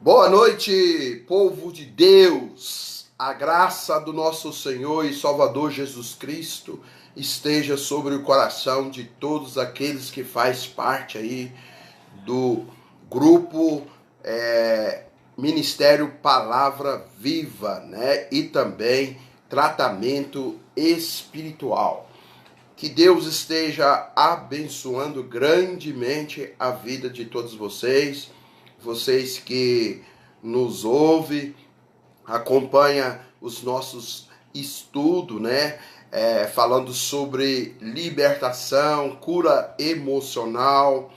Boa noite, povo de Deus. A graça do nosso Senhor e Salvador Jesus Cristo esteja sobre o coração de todos aqueles que faz parte aí do grupo Ministério Palavra Viva, né? E também tratamento espiritual. Que Deus esteja abençoando grandemente a vida de todos vocês que nos ouvem, acompanha os nossos estudos, né? Falando sobre libertação, cura emocional,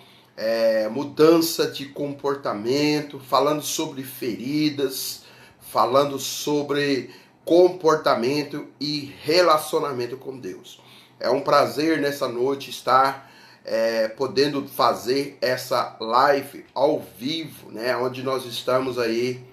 mudança de comportamento, falando sobre feridas, falando sobre comportamento e relacionamento com Deus. É um prazer nessa noite estar podendo fazer essa live ao vivo, né? Onde nós estamos aí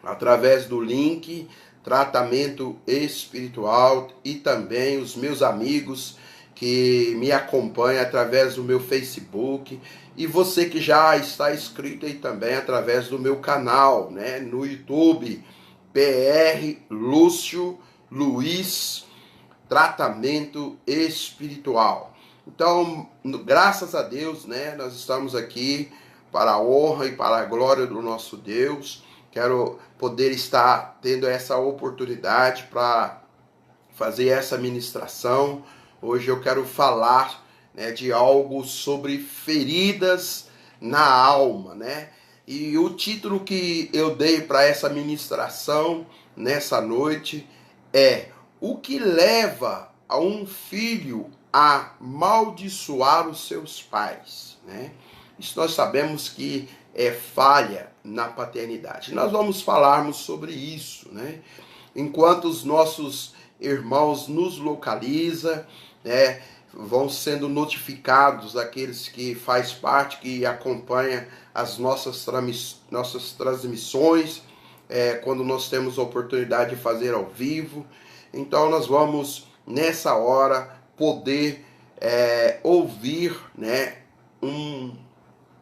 através do link Tratamento Espiritual e também os meus amigos que me acompanham através do meu Facebook e você que já está inscrito aí também através do meu canal, né? No YouTube, PR Lúcio Luiz Tratamento Espiritual. Então, graças a Deus, né, nós estamos aqui para a honra e para a glória do nosso Deus. Quero poder estar tendo essa oportunidade para fazer essa ministração. Hoje eu quero falar, né, de algo sobre feridas na alma, né? E o título que eu dei para essa ministração nessa noite é: o que leva a um filho a amaldiçoar os seus pais, né? Isso nós sabemos que é falha na paternidade. Nós vamos falarmos sobre isso, né? Enquanto os nossos irmãos nos localizam, né? Vão sendo notificados aqueles que faz parte, que acompanha as nossas transmissões, quando nós temos a oportunidade de fazer ao vivo. Então nós vamos nessa hora poder ouvir, né, um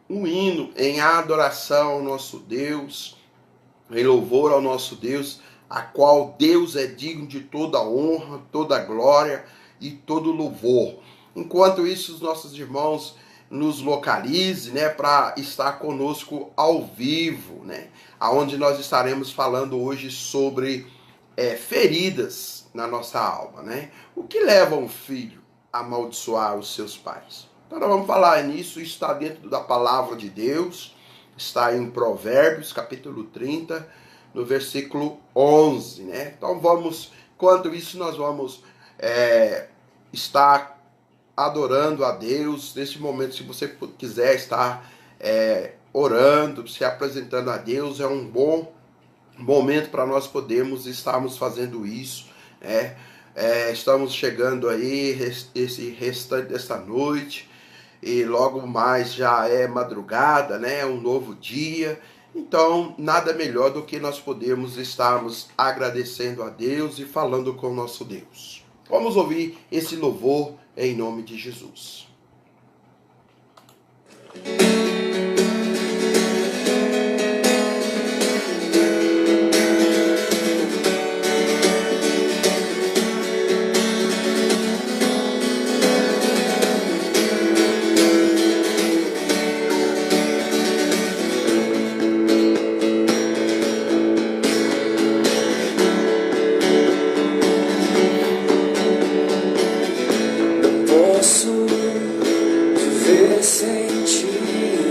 hino em adoração ao nosso Deus, em louvor ao nosso Deus, a qual Deus é digno de toda honra, toda glória e todo louvor. Enquanto isso, os nossos irmãos nos localizem, né, para estar conosco ao vivo, né, aonde nós estaremos falando hoje sobre feridas na nossa alma, né? O que leva um filho a amaldiçoar os seus pais? Então nós vamos falar nisso, está dentro da palavra de Deus, está em Provérbios, capítulo 30, no versículo 11, né? Então enquanto isso nós vamos estar adorando a Deus. Neste momento, se você quiser estar orando, se apresentando a Deus, é um bom momento para nós podermos estarmos fazendo isso, né? Estamos chegando aí esse restante desta noite e logo mais já é madrugada, né? Um novo dia. Então nada melhor do que nós podermos estarmos agradecendo a Deus e falando com o nosso Deus. Vamos ouvir esse louvor em nome de Jesus. Posso viver sem ti.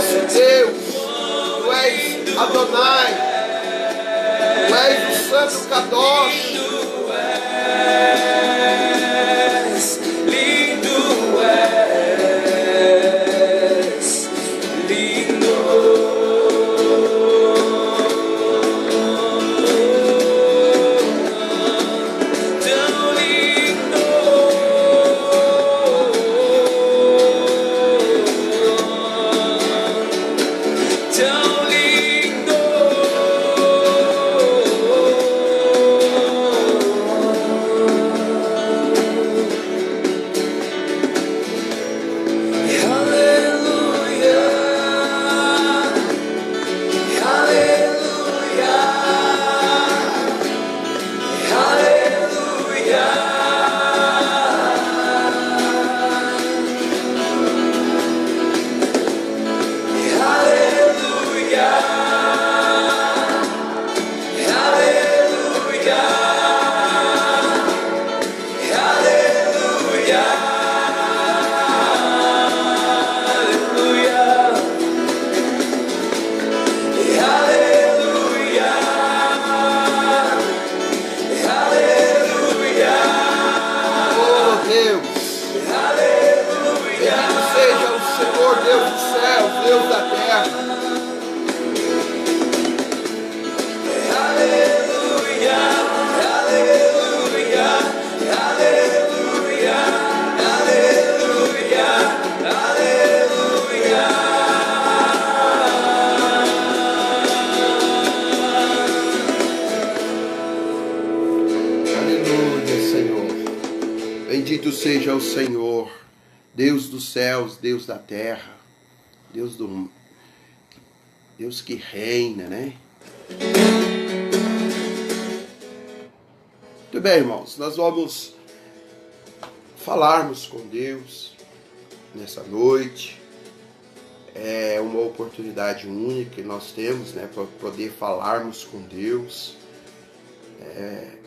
nosso Deus, Tu és Adonai, Tu és o Santo Kadosh. Bendito seja o Senhor, Deus dos céus, Deus da terra, Deus que reina, né? Muito bem, irmãos, nós vamos falarmos com Deus nessa noite. É uma oportunidade única que nós temos, né, para poder falarmos com Deus. É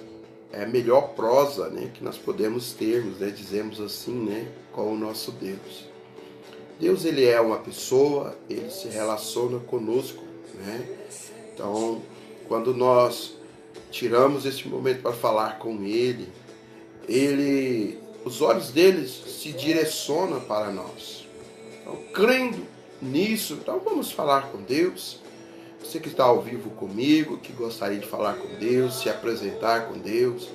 a melhor prosa, né, que nós podemos termos, né, dizemos assim, né, com o nosso Deus. Deus, ele é uma pessoa, ele se relaciona conosco, né? Então, quando nós tiramos esse momento para falar com ele, os olhos dele se direcionam para nós. Então, crendo nisso, então vamos falar com Deus. Você que está ao vivo comigo, que gostaria de falar com Deus, se apresentar com Deus,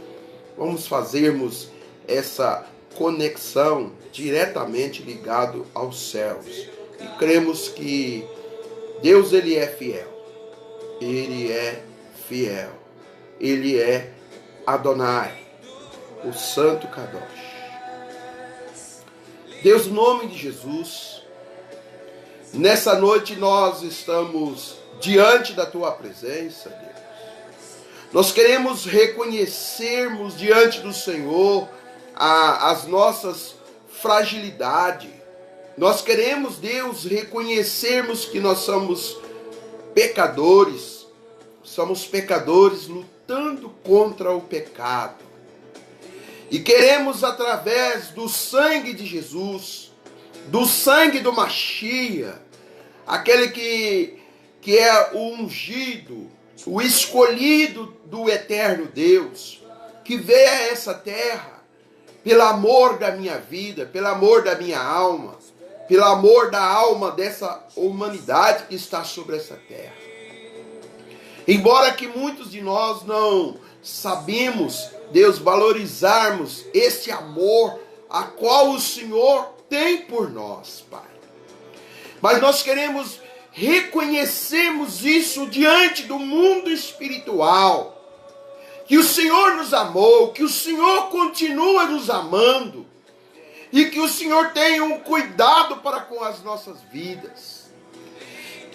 vamos fazermos essa conexão diretamente ligado aos céus. E cremos que Deus, ele é fiel. Ele é fiel. Ele é Adonai, o Santo Kadosh. Deus, no nome de Jesus, nessa noite nós estamos diante da Tua presença, Deus. Nós queremos reconhecermos diante do Senhor as nossas fragilidades. Nós queremos, Deus, reconhecermos que nós somos pecadores lutando contra o pecado. E queremos, através do sangue de Jesus, do sangue do Mashiach, aquele que é o ungido, o escolhido do eterno Deus, que veio a essa terra pelo amor da minha vida, pelo amor da minha alma, pelo amor da alma dessa humanidade que está sobre essa terra. Embora que muitos de nós não sabemos, Deus, valorizarmos esse amor a qual o Senhor tem por nós, Pai. Mas nós queremos reconhecermos isso diante do mundo espiritual. Que o Senhor nos amou, que o Senhor continua nos amando. E que o Senhor tenha um cuidado para com as nossas vidas.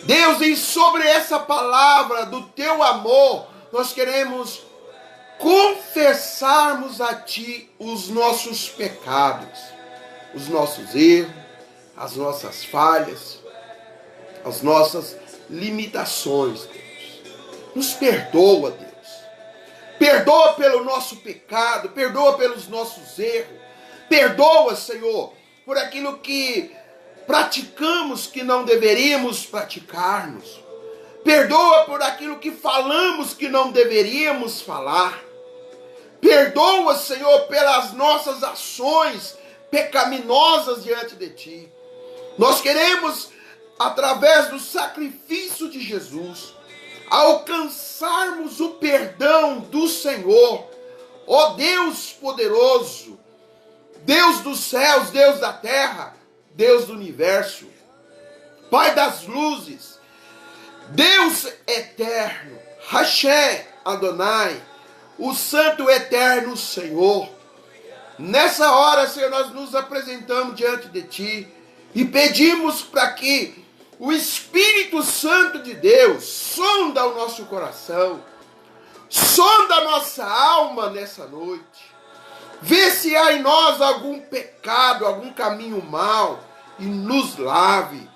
Deus, e sobre essa palavra do Teu amor, nós queremos confessarmos a Ti os nossos pecados, os nossos erros, as nossas falhas, as nossas limitações, Deus. Nos perdoa, Deus. Perdoa pelo nosso pecado, perdoa pelos nossos erros. Perdoa, Senhor, por aquilo que praticamos que não deveríamos praticarmos. Perdoa por aquilo que falamos que não deveríamos falar. Perdoa, Senhor, pelas nossas ações pecaminosas diante de Ti. Nós queremos, através do sacrifício de Jesus, alcançarmos o perdão do Senhor. Ó Deus poderoso, Deus dos céus, Deus da terra, Deus do universo, Pai das luzes, Deus eterno, Hashem Adonai, o Santo Eterno Senhor. Nessa hora, Senhor, nós nos apresentamos diante de Ti e pedimos para que o Espírito Santo de Deus sonda o nosso coração, sonda a nossa alma nessa noite. Vê se há em nós algum pecado, algum caminho mau e nos lave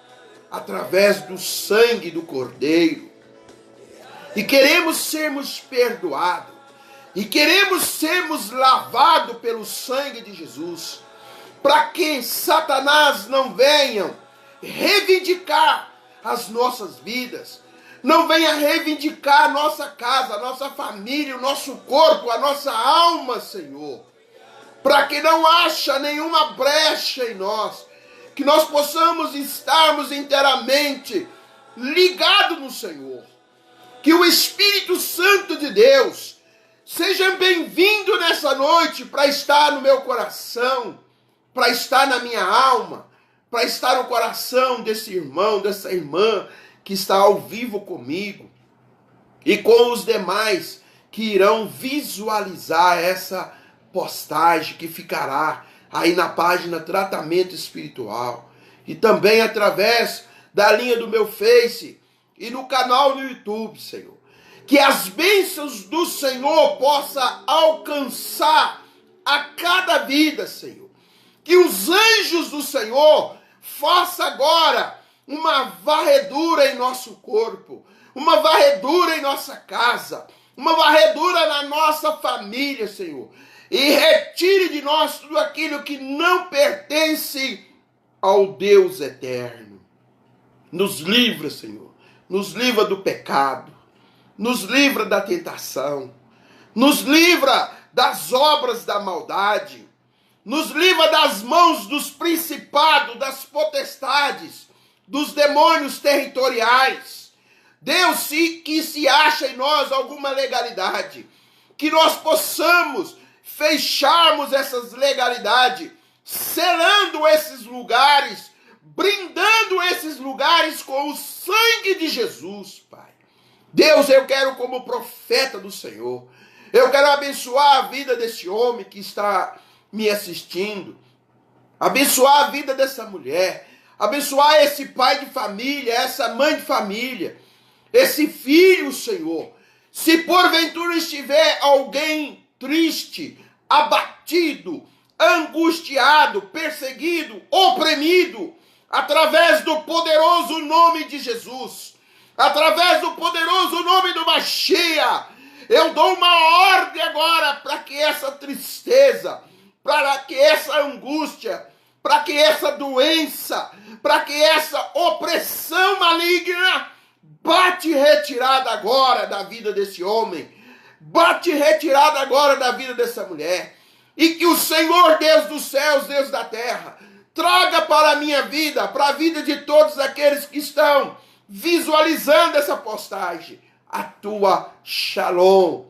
através do sangue do Cordeiro. E queremos sermos perdoados. E queremos sermos lavados pelo sangue de Jesus, para que Satanás não venha reivindicar as nossas vidas, não venha reivindicar a nossa casa, a nossa família, o nosso corpo, a nossa alma, Senhor, para que não haja nenhuma brecha em nós, que nós possamos estarmos inteiramente ligados no Senhor, que o Espírito Santo de Deus seja bem-vindo nessa noite para estar no meu coração, para estar na minha alma, para estar no coração desse irmão, dessa irmã que está ao vivo comigo e com os demais que irão visualizar essa postagem que ficará aí na página Tratamento Espiritual e também através da linha do meu Face e no canal no YouTube, Senhor. Que as bênçãos do Senhor possa alcançar a cada vida, Senhor. Que os anjos do Senhor façam agora uma varredura em nosso corpo, uma varredura em nossa casa, uma varredura na nossa família, Senhor. E retire de nós tudo aquilo que não pertence ao Deus eterno. Nos livra, Senhor. Nos livra do pecado. Nos livra da tentação, nos livra das obras da maldade, nos livra das mãos dos principados, das potestades, dos demônios territoriais. Deus, que se acha em nós alguma legalidade, que nós possamos fecharmos essas legalidades, selando esses lugares, brindando esses lugares com o sangue de Jesus, Pai. Deus, eu quero como profeta do Senhor, eu quero abençoar a vida desse homem que está me assistindo, abençoar a vida dessa mulher, abençoar esse pai de família, essa mãe de família, esse filho, Senhor. Se porventura estiver alguém triste, abatido, angustiado, perseguido, oprimido, através do poderoso nome de Jesus, através do poderoso nome do Mashiach, eu dou uma ordem agora para que essa tristeza, para que essa angústia, para que essa doença, para que essa opressão maligna bate retirada agora da vida desse homem, bate retirada agora da vida dessa mulher, e que o Senhor Deus dos céus, Deus da terra, traga para a minha vida, para a vida de todos aqueles que estão visualizando essa postagem, a tua shalom,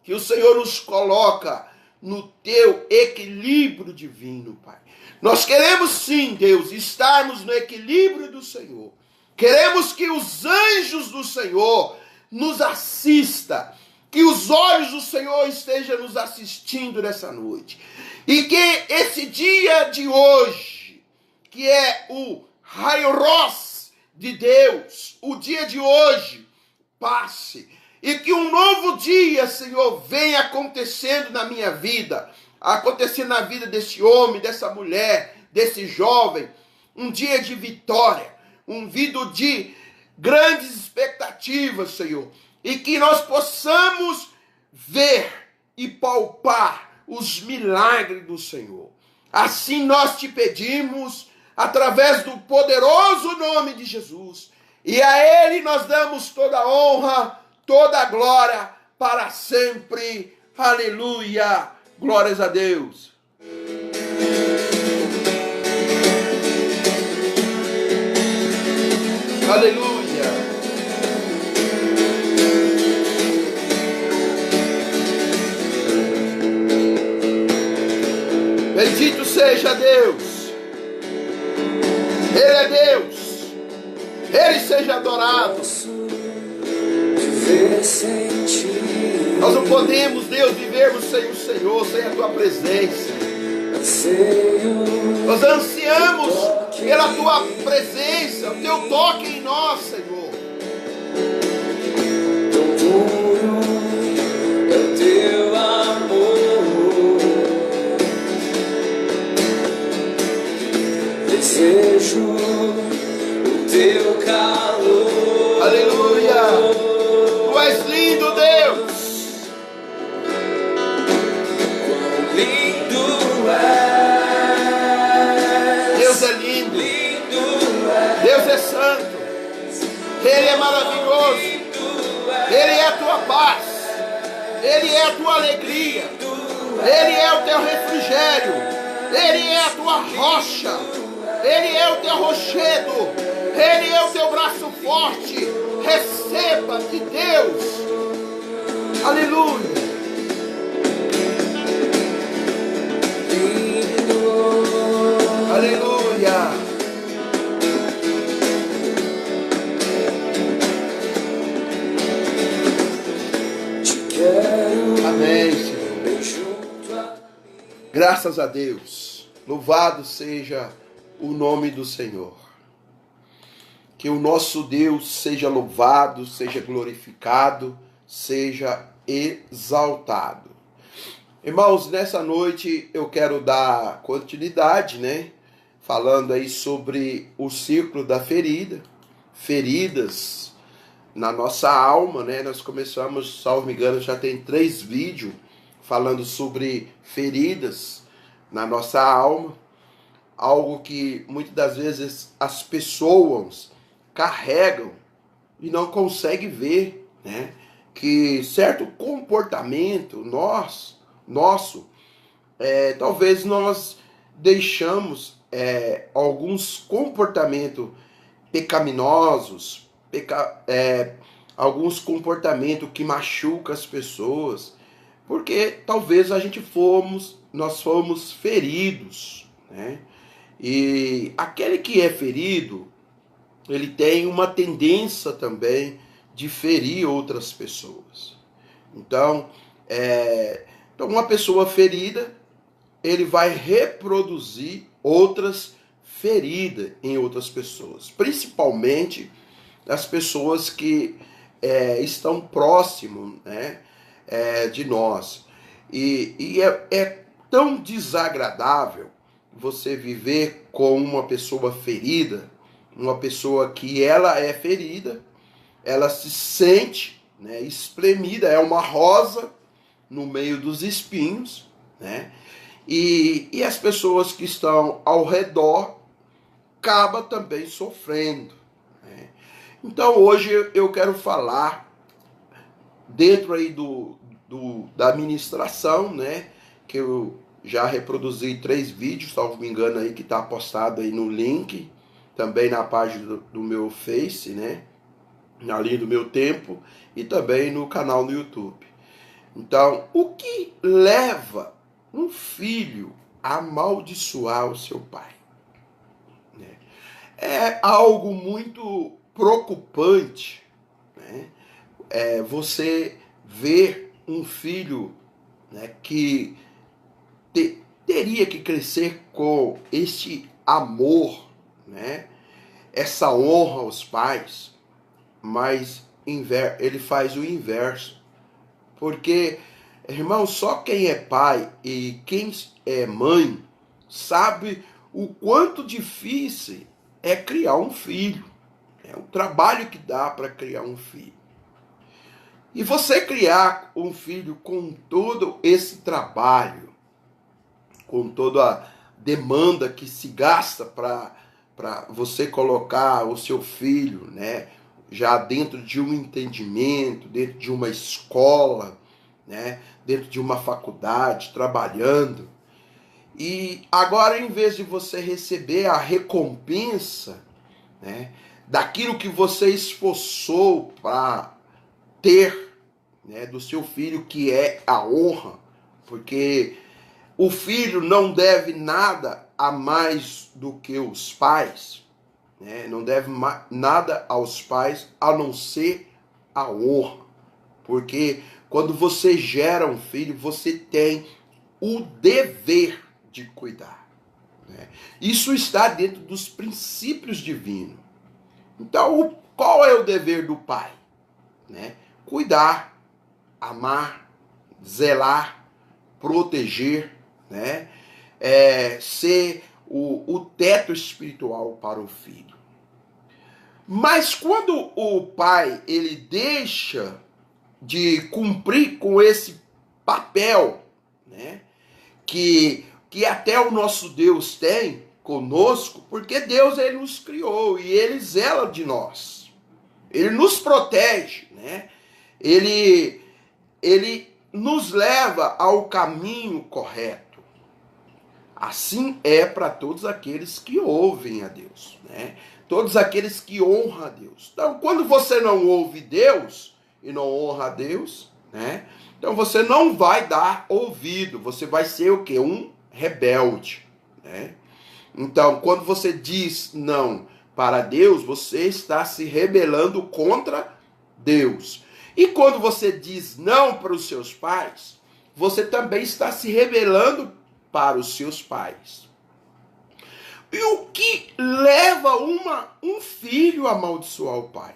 que o Senhor nos coloca no teu equilíbrio divino, Pai. Nós queremos sim, Deus, estarmos no equilíbrio do Senhor. Queremos que os anjos do Senhor nos assistam, que os olhos do Senhor estejam nos assistindo nessa noite. E que esse dia de hoje, que é o Hairos de Deus, o dia de hoje, passe. E que um novo dia, Senhor, venha acontecendo na minha vida, acontecendo na vida desse homem, dessa mulher, desse jovem. Um dia de vitória, um vida de grandes expectativas, Senhor. E que nós possamos ver e palpar os milagres do Senhor. Assim nós te pedimos, através do poderoso nome de Jesus. E a Ele nós damos toda a honra, toda a glória para sempre. Aleluia! Glórias a Deus. Aleluia! Bendito seja Deus. Ele é Deus. Ele seja adorado. Nós não podemos, Deus, vivermos sem o Senhor, sem a Tua presença. Nós ansiamos pela Tua presença, o Teu toque em nós, Senhor. É o Teu amor. Desejo o Teu calor. Aleluia! Tu és lindo, Deus. Quão lindo és. Deus é lindo. Lindo és. Deus é santo. Ele é maravilhoso. Ele é a Tua paz. Ele é a Tua alegria. Ele é o Teu refrigério. Ele é a Tua rocha. Ele é o Teu rochedo. Ele é o Teu braço forte. Receba de Deus. Aleluia. Aleluia. Te quero. Amém, Senhor. Graças a Deus. Louvado seja o nome do Senhor. Que o nosso Deus seja louvado, seja glorificado, seja exaltado. Irmãos, nessa noite eu quero dar continuidade, falando aí sobre o ciclo da ferida, feridas na nossa alma, Nós começamos, salvo me engano, já tem 3 vídeos falando sobre feridas na nossa alma, algo que muitas das vezes as pessoas carregam e não conseguem ver, que certo comportamento nosso, talvez nós deixamos alguns comportamentos pecaminosos, alguns comportamentos que machucam as pessoas, porque talvez nós fomos feridos, E aquele que é ferido, ele tem uma tendência também de ferir outras pessoas. Então, uma pessoa ferida, ele vai reproduzir outras feridas em outras pessoas, principalmente as pessoas que estão próximo, de nós. E é tão desagradável você viver com uma pessoa ferida, uma pessoa que ela é ferida, ela se sente espremida, é uma rosa no meio dos espinhos, e as pessoas que estão ao redor acabam também sofrendo. Então hoje eu quero falar, dentro aí da ministração, que eu já reproduzi 3 vídeos, salvo me engano, aí, que está postado aí no link, também na página do meu Face, na linha do meu tempo, e também no canal no YouTube. Então, o que leva um filho a amaldiçoar o seu pai? É algo muito preocupante, você ver um filho que teria que crescer com este amor, essa honra aos pais, mas ele faz o inverso. Porque, irmão, só quem é pai e quem é mãe sabe o quanto difícil é criar um filho. É um trabalho que dá para criar um filho. E você criar um filho com todo esse trabalho, com toda a demanda que se gasta para para você colocar o seu filho, né, já dentro de um entendimento, dentro de uma escola, né, dentro de uma faculdade, trabalhando. E agora, em vez de você receber a recompensa, né, daquilo que você esforçou para ter, né, do seu filho, que é a honra, porque o filho não deve nada a mais do que os pais, né, não deve nada aos pais a não ser a honra, porque quando você gera um filho, você tem o dever de cuidar, né? Isso está dentro dos princípios divinos. Então, qual é o dever do pai? Né? Cuidar, amar, zelar, proteger, né? Ser o teto espiritual para o filho. Mas quando o pai ele deixa de cumprir com esse papel, né, que até o nosso Deus tem conosco, porque Deus ele nos criou e ele zela de nós. Ele nos protege, né? Ele nos leva ao caminho correto. Assim é para todos aqueles que ouvem a Deus, né? Todos aqueles que honram a Deus. Então, quando você não ouve Deus e não honra a Deus, né? Então você não vai dar ouvido, você vai ser o quê? Um rebelde, né? Então, quando você diz não para Deus, você está se rebelando contra Deus. E quando você diz não para os seus pais, você também está se rebelando para os seus pais. E o que leva um filho a amaldiçoar o pai?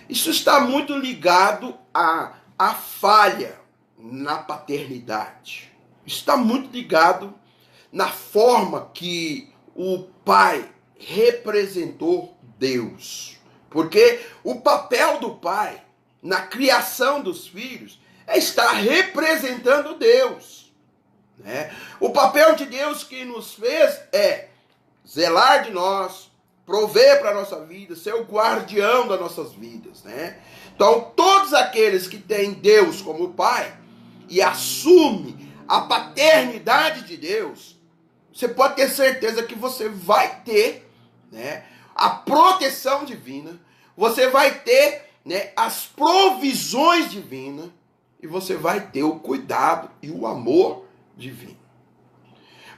Isso está muito ligado à falha na paternidade. Está muito ligado na forma que o pai representou Deus. Porque o papel do pai na criação dos filhos é estar representando Deus, né? O papel de Deus que nos fez é zelar de nós, prover para a nossa vida, ser o guardião das nossas vidas, né? Então, todos aqueles que têm Deus como pai e assumem a paternidade de Deus, você pode ter certeza que você vai ter, né, a proteção divina, você vai ter, né, as provisões divinas e você vai ter o cuidado e o amor divino.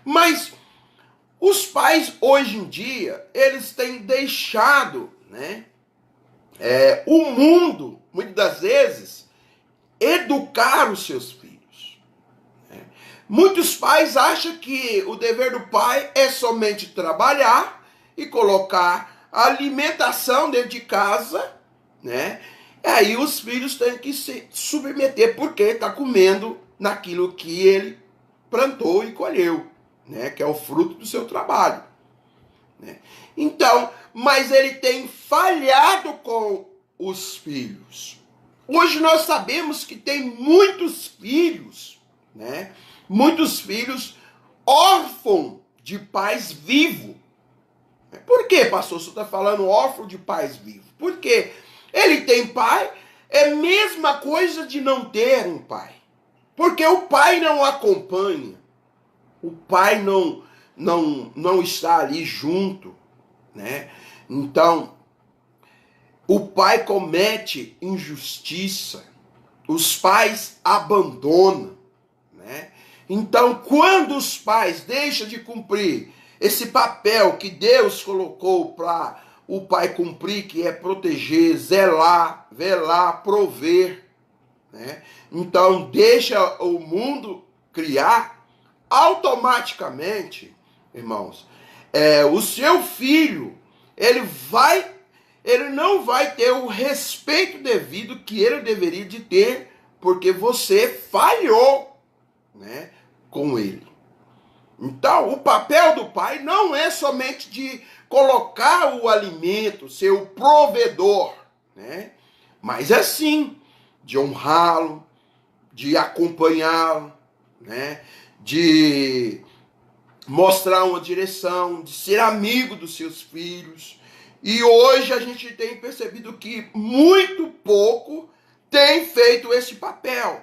Mas os pais hoje em dia, eles têm deixado, né, o mundo, muitas das vezes, educar os seus filhos. Muitos pais acham que o dever do pai é somente trabalhar e colocar a alimentação dentro de casa, né? E aí os filhos têm que se submeter porque está comendo naquilo que ele plantou e colheu, né? Que é o fruto do seu trabalho, né? Então, mas ele tem falhado com os filhos. Hoje nós sabemos que tem muitos filhos, né? Muitos filhos órfãos de pais vivos. Por que, pastor, você está falando órfão de pais vivos? Porque ele tem pai, é a mesma coisa de não ter um pai. Porque o pai não acompanha, o pai não está ali junto, né? Então, o pai comete injustiça, os pais abandonam, né? Então, quando os pais deixam de cumprir esse papel que Deus colocou para o pai cumprir, que é proteger, zelar, velar, prover, né? Então, deixa o mundo criar, automaticamente, irmãos, o seu filho, ele não vai ter o respeito devido que ele deveria de ter, porque você falhou, né, com ele. Então, o papel do pai não é somente de colocar o alimento, ser o provedor, né, mas é sim de honrá-lo, de acompanhá-lo, né, de mostrar uma direção, de ser amigo dos seus filhos. E hoje a gente tem percebido que muito pouco tem feito esse papel.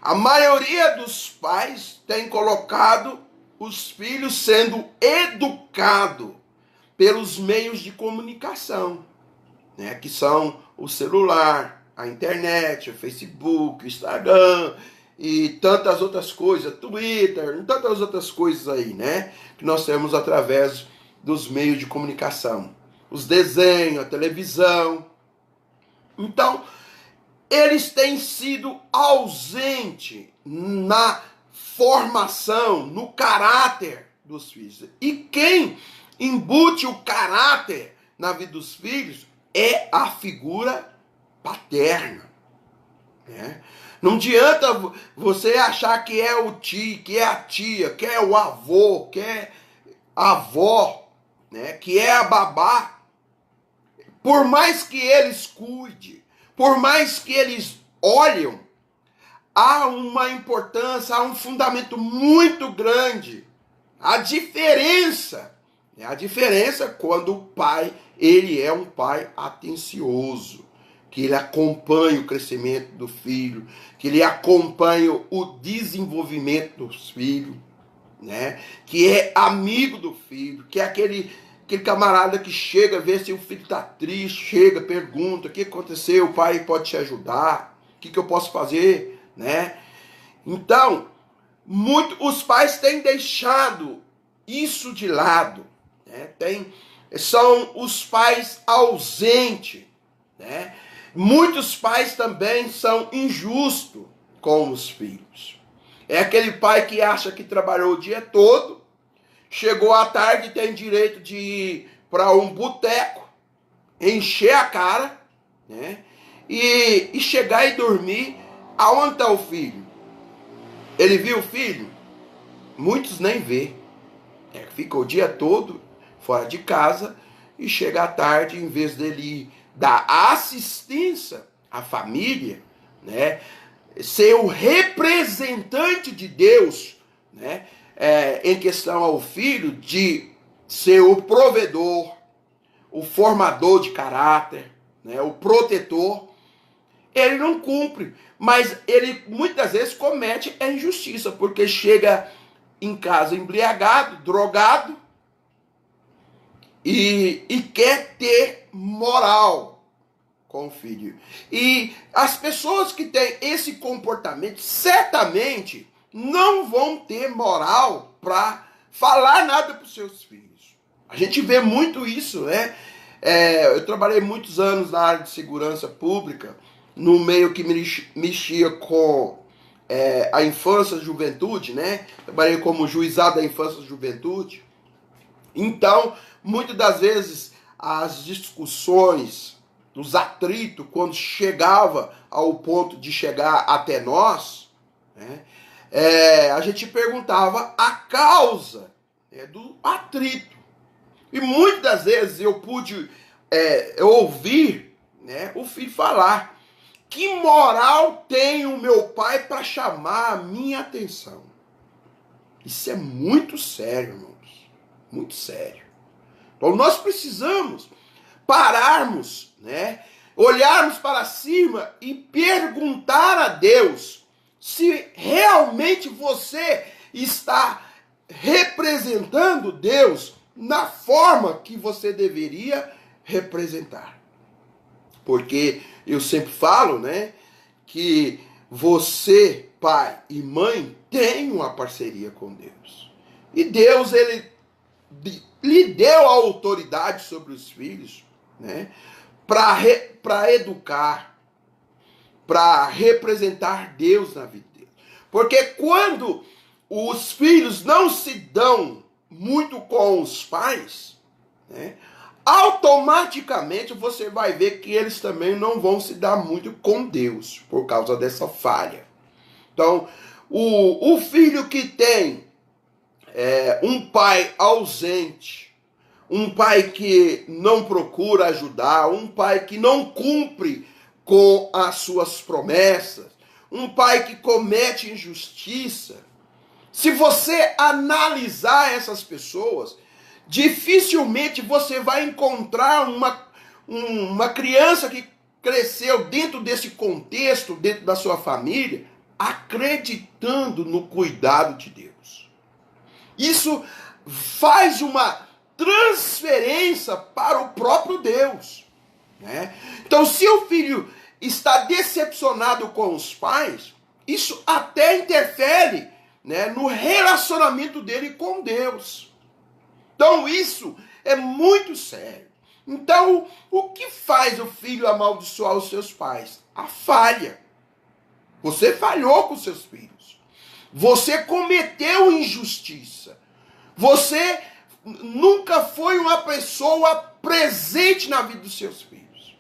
A maioria dos pais tem colocado os filhos sendo educados pelos meios de comunicação, né, que são o celular, a internet, o Facebook, o Instagram e tantas outras coisas, Twitter, tantas outras coisas aí, né, que nós temos através dos meios de comunicação, os desenhos, a televisão. Então, eles têm sido ausentes na formação, no caráter dos filhos. E quem embute o caráter na vida dos filhos é a figura paterna, né? Não adianta você achar que é o tio, que é a tia, que é o avô, que é a avó, né? Que é a babá. Por mais que eles cuidem, por mais que eles olhem, há uma importância, há um fundamento muito grande. A diferença quando o pai, ele é um pai atencioso, que ele acompanha o crescimento do filho, que ele acompanha o desenvolvimento dos filhos, né? Que é amigo do filho, que é aquele camarada que chega, vê se o filho está triste, chega, pergunta, o que aconteceu, o pai pode te ajudar, o que eu posso fazer, né? Então, os pais têm deixado isso de lado, né? São os pais ausentes, né? Muitos pais também são injustos com os filhos. É aquele pai que acha que trabalhou o dia todo, chegou à tarde e tem direito de ir para um boteco, encher a cara, né? E chegar e dormir. Aonde está o filho? Ele viu o filho? Muitos nem vê. Fica o dia todo fora de casa e chega à tarde, em vez dele dar assistência à família, né? Ser o representante de Deus, né? Em questão ao filho, de ser o provedor, o formador de caráter, né, o protetor, ele não cumpre. Mas ele muitas vezes comete a injustiça, porque chega em casa embriagado, drogado, e quer ter moral com o filho. E as pessoas que têm esse comportamento, certamente não vão ter moral para falar nada para os seus filhos. A gente vê muito isso, né? Eu trabalhei muitos anos na área de segurança pública, no meio que mexia com a infância e juventude, né? Trabalhei como juizado da infância e juventude. Então, muitas das vezes, as discussões, os atritos, quando chegava ao ponto de chegar até nós, né? A gente perguntava a causa do atrito. E muitas das vezes eu pude ouvir, né, o filho falar: que moral tem o meu pai para chamar a minha atenção? Isso é muito sério, irmãos. Muito sério. Então nós precisamos pararmos, né, olharmos para cima e perguntar a Deus se realmente você está representando Deus na forma que você deveria representar. Porque eu sempre falo, né, que você, pai e mãe, tem uma parceria com Deus. E Deus, ele lhe deu a autoridade sobre os filhos, né, para educar, para representar Deus na vida deles. Porque quando os filhos não se dão muito com os pais, né, automaticamente você vai ver que eles também não vão se dar muito com Deus, por causa dessa falha. Então, o filho que tem um pai ausente, um pai que não procura ajudar, um pai que não cumpre com as suas promessas, um pai que comete injustiça, Se você analisar essas pessoas, dificilmente você vai encontrar uma criança que cresceu dentro desse contexto, dentro da sua família, acreditando no cuidado de Deus. Isso faz uma transferência para o próprio Deus, né? Então, se o filho está decepcionado com os pais, isso até interfere, né, no relacionamento dele com Deus. Então, isso é muito sério. Então, o que faz o filho amaldiçoar os seus pais? A falha. Você falhou com seus filhos. Você cometeu injustiça. Você nunca foi uma pessoa presente na vida dos seus filhos.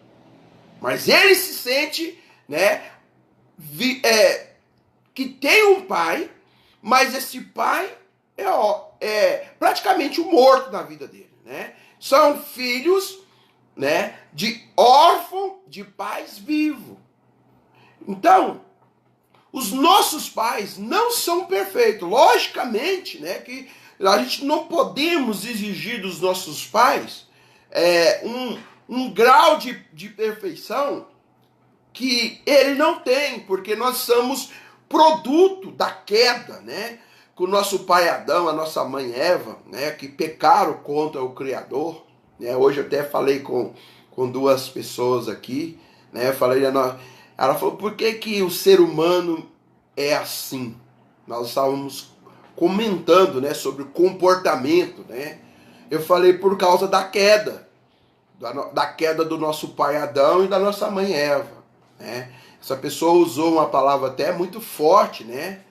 Mas ele se sente, né, que tem um pai, mas esse pai é praticamente um morto na vida dele, né? São filhos, né, de órfão de pais vivos. Então, os nossos pais não são perfeitos. Logicamente, né, que a gente não podemos exigir dos nossos pais um grau de perfeição que ele não tem, porque nós somos produto da queda, né? Com o nosso pai Adão, a nossa mãe Eva, né, que pecaram contra o Criador, né? Hoje eu até falei com duas pessoas aqui, né? Eu falei, ela falou, por que o ser humano é assim? Nós estávamos comentando, né, sobre o comportamento, né? Eu falei por causa da queda, da queda do nosso pai Adão e da nossa mãe Eva, né? Essa pessoa usou uma palavra até muito forte, né?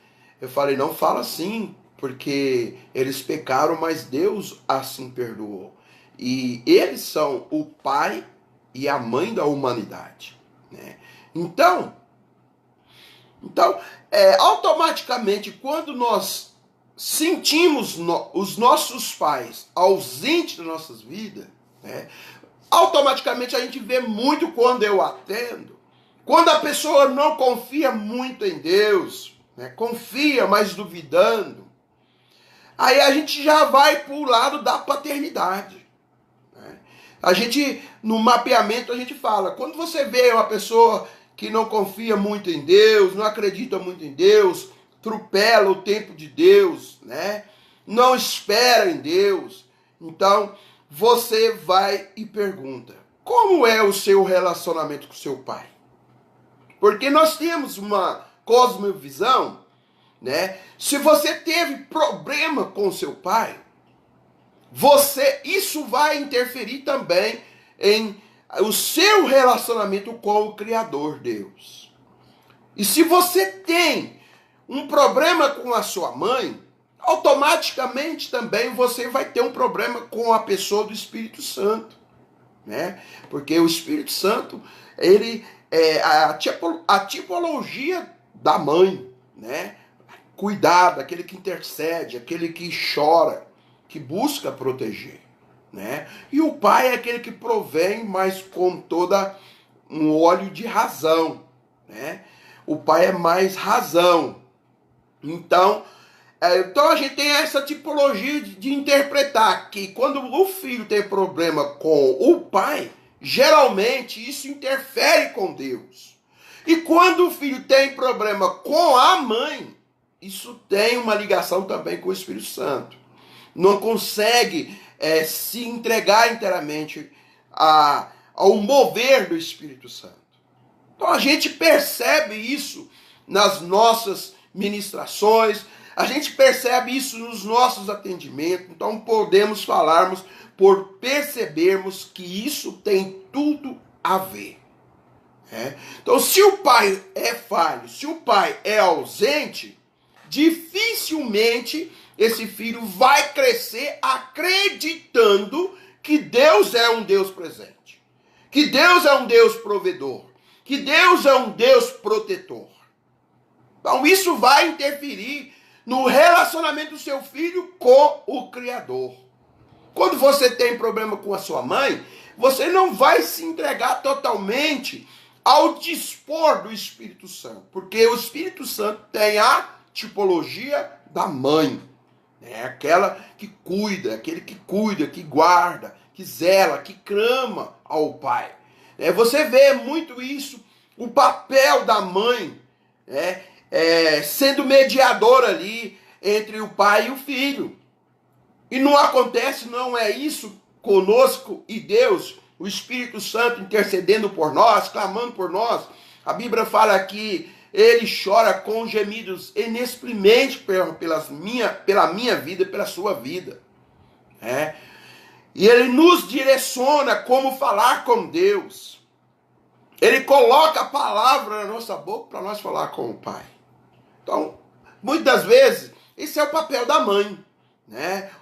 Eu falei, não fala assim, porque eles pecaram, mas Deus assim perdoou. E eles são o pai e a mãe da humanidade, né? Então, automaticamente, quando nós sentimos os nossos pais ausentes das nossas vidas, né, automaticamente a gente vê muito quando eu atendo, quando a pessoa não confia muito em Deus, né, confia, mas duvidando, aí a gente já vai para o lado da paternidade. Né? A gente, no mapeamento, a gente fala, quando você vê uma pessoa que não confia muito em Deus, não acredita muito em Deus, atropela o tempo de Deus, né? Não espera em Deus. Então, você vai e pergunta, como é o seu relacionamento com seu pai? Porque nós temos uma cosmovisão, né? Se você teve problema com seu pai, isso vai interferir também em o seu relacionamento com o Criador Deus. E se você tem um problema com a sua mãe, automaticamente também você vai ter um problema com a pessoa do Espírito Santo, né? Porque o Espírito Santo, ele é a tipologia da mãe, né? Cuidado, aquele que intercede, aquele que chora, que busca proteger, né? E o pai é aquele que provém, mas com toda um óleo de razão, né? O pai é mais razão. Então a gente tem essa tipologia de interpretar que quando o filho tem problema com o pai, geralmente isso interfere com Deus. E quando o filho tem problema com a mãe, isso tem uma ligação também com o Espírito Santo. Não consegue se entregar inteiramente ao mover do Espírito Santo. Então a gente percebe isso nas nossas ministrações, a gente percebe isso nos nossos atendimentos. Então podemos falarmos por percebermos que isso tem tudo a ver. Então se o pai é falho, se o pai é ausente, dificilmente esse filho vai crescer acreditando que Deus é um Deus presente, que Deus é um Deus provedor, que Deus é um Deus protetor. Então isso vai interferir no relacionamento do seu filho com o Criador. Quando você tem problema com a sua mãe, você não vai se entregar totalmente ao dispor do Espírito Santo, porque o Espírito Santo tem a tipologia da mãe. É aquela que cuida, aquele que cuida, que guarda, que zela, que clama ao pai. Você vê muito isso, o papel da mãe, sendo mediador ali entre o pai e o filho. E não acontece, não é isso conosco e Deus, o Espírito Santo intercedendo por nós, clamando por nós. A Bíblia fala que ele chora com gemidos inexprimentes pela minha vida e pela sua vida. E ele nos direciona como falar com Deus. Ele coloca a palavra na nossa boca para nós falar com o Pai. Então, muitas vezes, esse é o papel da mãe.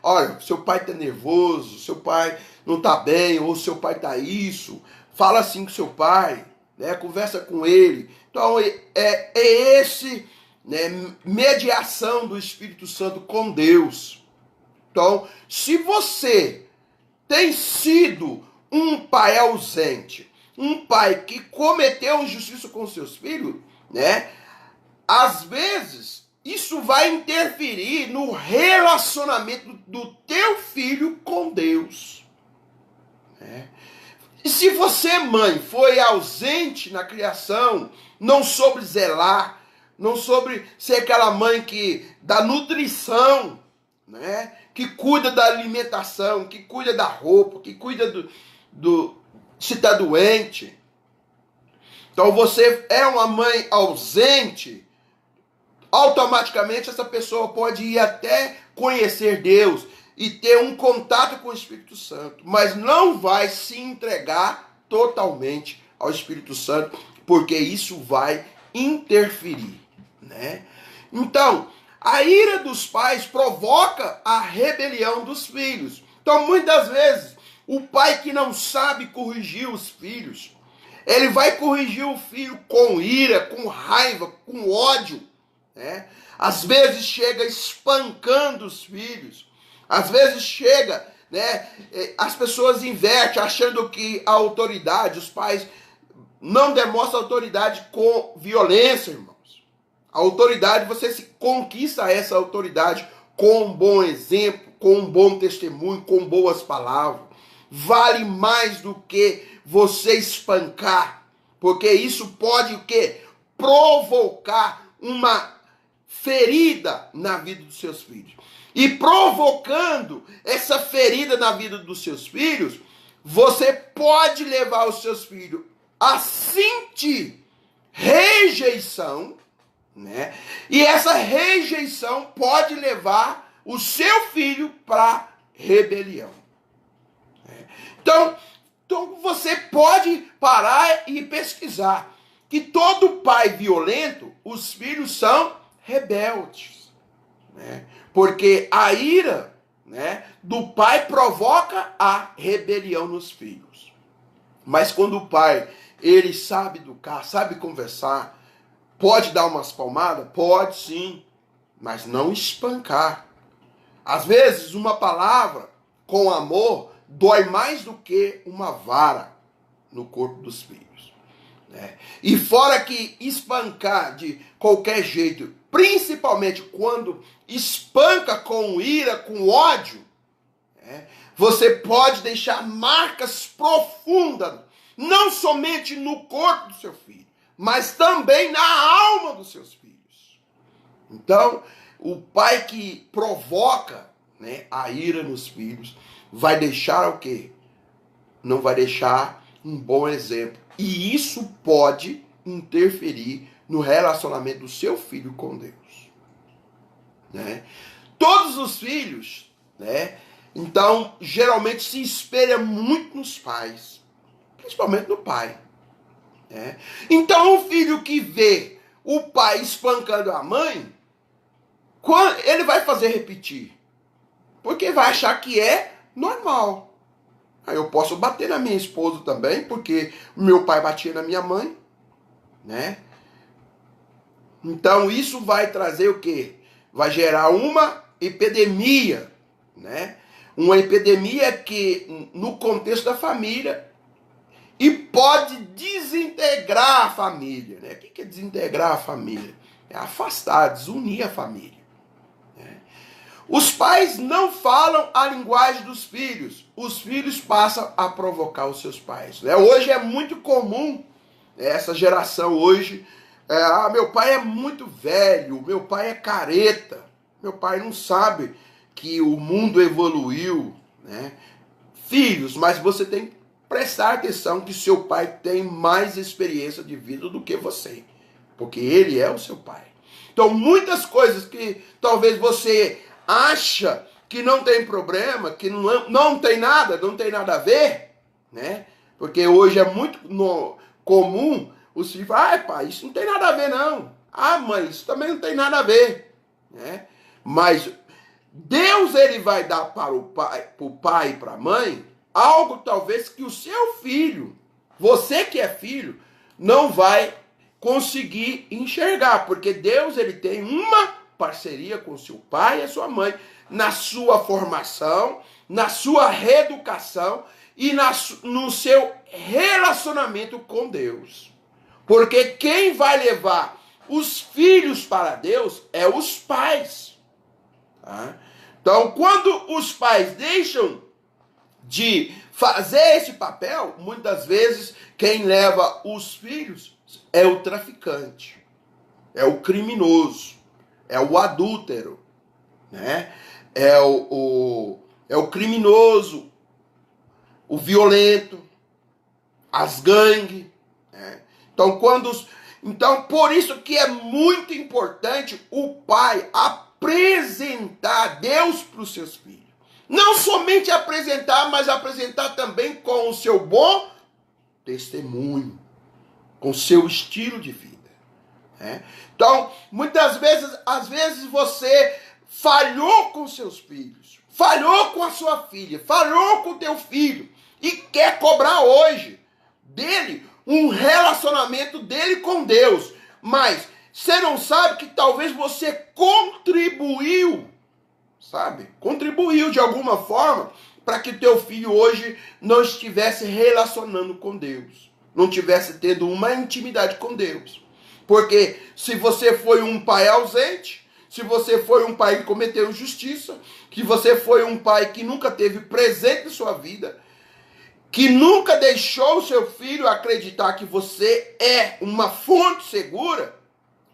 Olha, seu pai está nervoso, seu pai não está bem, ou seu pai está isso. Fala assim com seu pai, conversa com ele. Então, esse mediação do Espírito Santo com Deus. Então, se você tem sido um pai ausente, um pai que cometeu injustiça com seus filhos, às vezes isso vai interferir no relacionamento do teu filho com Deus. E se você, mãe, foi ausente na criação, não soube zelar, não soube ser aquela mãe que dá nutrição, que cuida da alimentação, que cuida da roupa, que cuida se está doente. Então você é uma mãe ausente, automaticamente essa pessoa pode ir até conhecer Deus e ter um contato com o Espírito Santo, mas não vai se entregar totalmente ao Espírito Santo, porque isso vai interferir, Então, a ira dos pais provoca a rebelião dos filhos. Então, muitas vezes, o pai que não sabe corrigir os filhos, ele vai corrigir o filho com ira, com raiva, com ódio. Às vezes chega espancando os filhos. Às vezes chega, as pessoas invertem, achando que a autoridade, os pais não demonstram autoridade com violência, irmãos. A autoridade, você se conquista essa autoridade com um bom exemplo, com um bom testemunho, com boas palavras. Vale mais do que você espancar, porque isso pode o quê? Provocar uma ferida na vida dos seus filhos. E provocando essa ferida na vida dos seus filhos, você pode levar os seus filhos a sentir rejeição, E essa rejeição pode levar o seu filho para rebelião. Então você pode parar e pesquisar que todo pai violento, os filhos são rebeldes. Porque a ira do pai provoca a rebelião nos filhos. Mas quando o pai, ele sabe educar, sabe conversar, pode dar umas palmadas? Pode sim, mas não espancar. Às vezes uma palavra com amor dói mais do que uma vara no corpo dos filhos. E fora que espancar de qualquer jeito, principalmente quando espanca com ira, com ódio, você pode deixar marcas profundas, não somente no corpo do seu filho, mas também na alma dos seus filhos. Então, o pai que provoca a ira nos filhos vai deixar o quê? Não vai deixar um bom exemplo. E isso pode interferir no relacionamento do seu filho com Deus. Todos os filhos, então, geralmente se espelha muito nos pais, principalmente no pai. Então, o filho que vê o pai espancando a mãe, ele vai fazer repetir, porque vai achar que é normal. Aí eu posso bater na minha esposa também, porque meu pai batia na minha mãe, Então isso vai trazer o quê? Vai gerar uma epidemia, Uma epidemia que, no contexto da família, e pode desintegrar a família, O que é desintegrar a família? É afastar, desunir a família. Os pais não falam a linguagem dos filhos. Os filhos passam a provocar os seus pais. Hoje é muito comum, essa geração hoje, meu pai é muito velho, meu pai é careta, meu pai não sabe que o mundo evoluiu. Filhos, mas você tem que prestar atenção que seu pai tem mais experiência de vida do que você, porque ele é o seu pai. Então, muitas coisas que talvez você acha que não tem problema, que não tem nada a ver, Porque hoje é muito comum os filhos falarem, pai, isso não tem nada a ver não. Mãe, isso também não tem nada a ver, Mas Deus, ele vai dar para o pai e para a mãe algo talvez que o seu filho, você que é filho, não vai conseguir enxergar, porque Deus, ele tem uma parceria com seu pai e a sua mãe na sua formação, na sua reeducação e no seu relacionamento com Deus. Porque quem vai levar os filhos para Deus é os pais. Então, quando os pais deixam de fazer esse papel, muitas vezes quem leva os filhos é o traficante, é o criminoso, é o adúltero, é o criminoso, o violento, as gangues. Então, por isso que é muito importante o pai apresentar Deus para os seus filhos. Não somente apresentar, mas apresentar também com o seu bom testemunho, com o seu estilo de vida. Então, muitas vezes, às vezes você falhou com seus filhos, falhou com a sua filha, falhou com o teu filho e quer cobrar hoje dele um relacionamento dele com Deus, mas você não sabe que talvez você contribuiu de alguma forma para que o teu filho hoje não estivesse relacionando com Deus, não estivesse tendo uma intimidade com Deus. Porque se você foi um pai ausente, se você foi um pai que cometeu injustiça, que você foi um pai que nunca teve presente em sua vida, que nunca deixou o seu filho acreditar que você é uma fonte segura,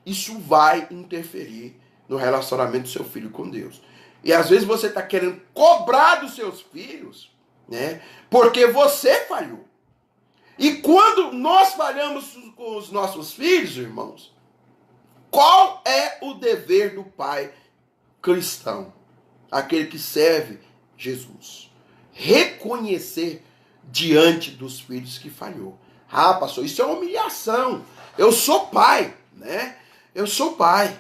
isso vai interferir no relacionamento do seu filho com Deus. E às vezes você está querendo cobrar dos seus filhos, porque você falhou. E quando nós falhamos com os nossos filhos, irmãos, qual é o dever do pai cristão? Aquele que serve Jesus. Reconhecer diante dos filhos que falhou. Pastor, isso é uma humilhação. Eu sou pai, Eu sou pai.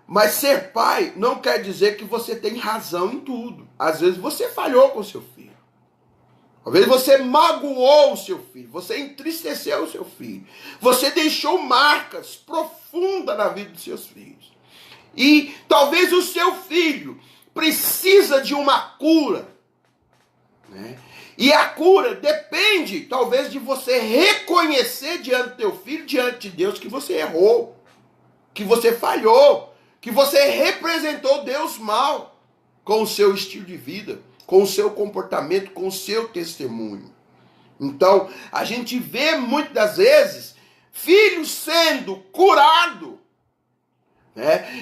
Mas ser pai não quer dizer que você tem razão em tudo. Às vezes você falhou com seu filho. Às vezes você magoou o seu filho. Você entristeceu o seu filho. Você deixou marcas profundas na vida dos seus filhos. E talvez o seu filho precisa de uma cura. E a cura depende, talvez, de você reconhecer diante do teu filho, diante de Deus, que você errou. Que você falhou. Que você representou Deus mal com o seu estilo de vida, com o seu comportamento, com o seu testemunho. Então, a gente vê muitas das vezes filhos sendo curados,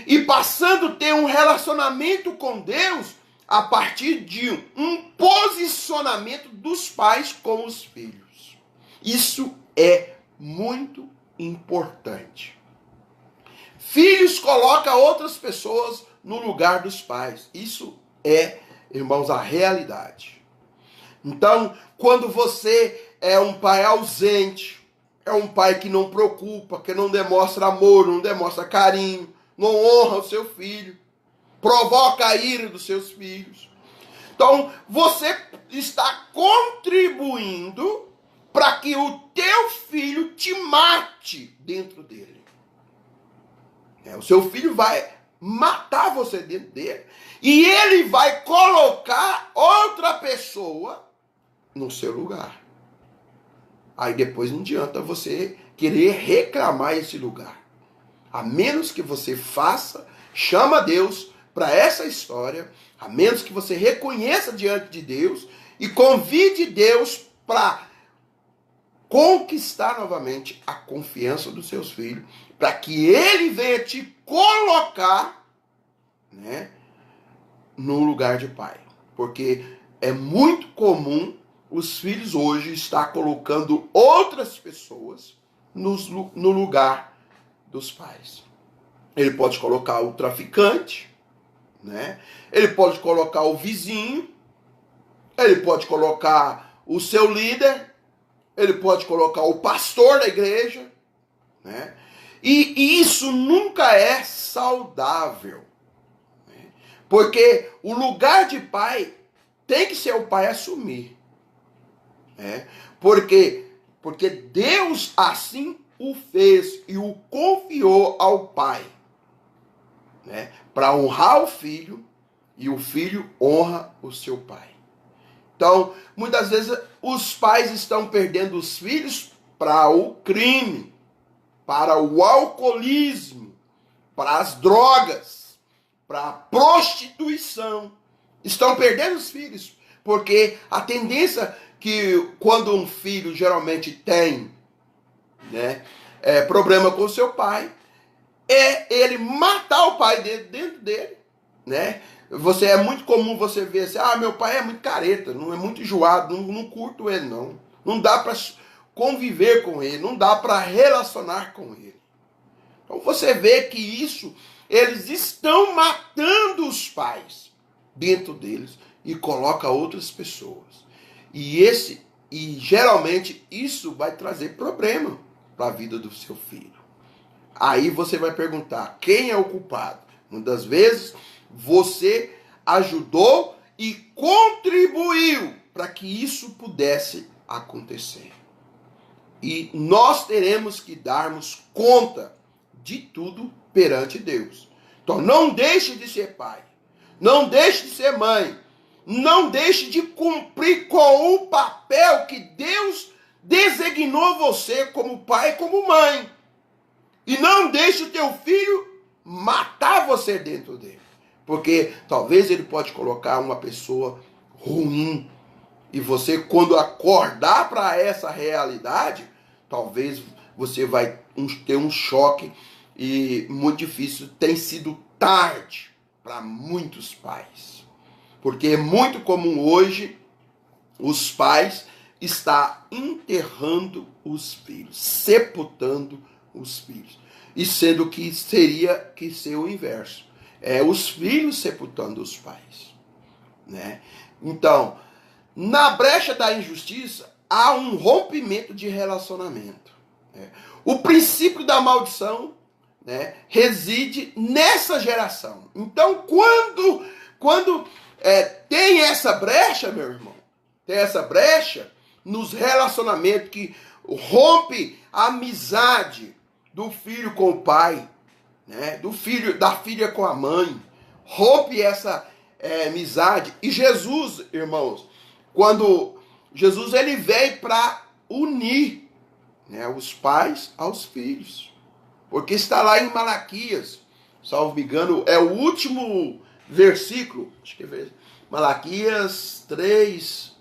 e passando a ter um relacionamento com Deus a partir de um posicionamento dos pais com os filhos. Isso é muito importante. Filhos colocam outras pessoas no lugar dos pais. Isso é, irmãos, a realidade. Então, quando você é um pai ausente, é um pai que não preocupa, que não demonstra amor, não demonstra carinho, não honra o seu filho, provoca a ira dos seus filhos. Então, você está contribuindo para que o teu filho te mate dentro dele. O seu filho vai matar você dentro dele. E ele vai colocar outra pessoa no seu lugar. Aí depois não adianta você querer reclamar esse lugar. A menos que você faça, chama Deus, para essa história, a menos que você reconheça diante de Deus e convide Deus para conquistar novamente a confiança dos seus filhos, para que ele venha te colocar, né, no lugar de pai. Porque é muito comum os filhos hoje estar colocando outras pessoas no lugar dos pais. Ele pode colocar o traficante, né? Ele pode colocar o vizinho, ele pode colocar o seu líder, ele pode colocar o pastor da igreja, né? E isso nunca é saudável, né? Porque o lugar de pai tem que ser o pai assumir, né? Porque Deus assim o fez e o confiou ao pai, né? Para honrar o filho, e o filho honra o seu pai. Então, muitas vezes os pais estão perdendo os filhos para o crime, para o alcoolismo, para as drogas, para a prostituição. Estão perdendo os filhos, porque a tendência que quando um filho geralmente tem, né, problema com o seu pai, é ele matar o pai dentro dele, né? É muito comum você ver assim, meu pai é muito careta, não é muito enjoado, não curto ele não. Não dá para conviver com ele, não dá para relacionar com ele. Então você vê que eles estão matando os pais dentro deles e coloca outras pessoas. E geralmente isso vai trazer problema para a vida do seu filho. Aí você vai perguntar, quem é o culpado? Muitas vezes você ajudou e contribuiu para que isso pudesse acontecer. E nós teremos que darmos conta de tudo perante Deus. Então não deixe de ser pai, não deixe de ser mãe, não deixe de cumprir com o papel que Deus designou você como pai e como mãe. E não deixe o teu filho matar você dentro dele. Porque talvez ele pode colocar uma pessoa ruim. E você, quando acordar para essa realidade, talvez você vai ter um choque. E muito difícil. Tem sido tarde para muitos pais. Porque é muito comum hoje os pais estar enterrando os filhos, sepultando os filhos. E sendo que seria que ser o inverso. Os filhos sepultando os pais, né? Então, na brecha da injustiça, há um rompimento de relacionamento, né? O princípio da maldição, né, reside nessa geração. Então, quando tem essa brecha, meu irmão, tem essa brecha nos relacionamentos que rompe a amizade do filho com o pai, né? Da filha com a mãe, rompe essa amizade. E Jesus, irmãos, quando Jesus ele veio para unir, né, os pais aos filhos, porque está lá em Malaquias, salvo me engano, é o último versículo, acho que é Malaquias 3,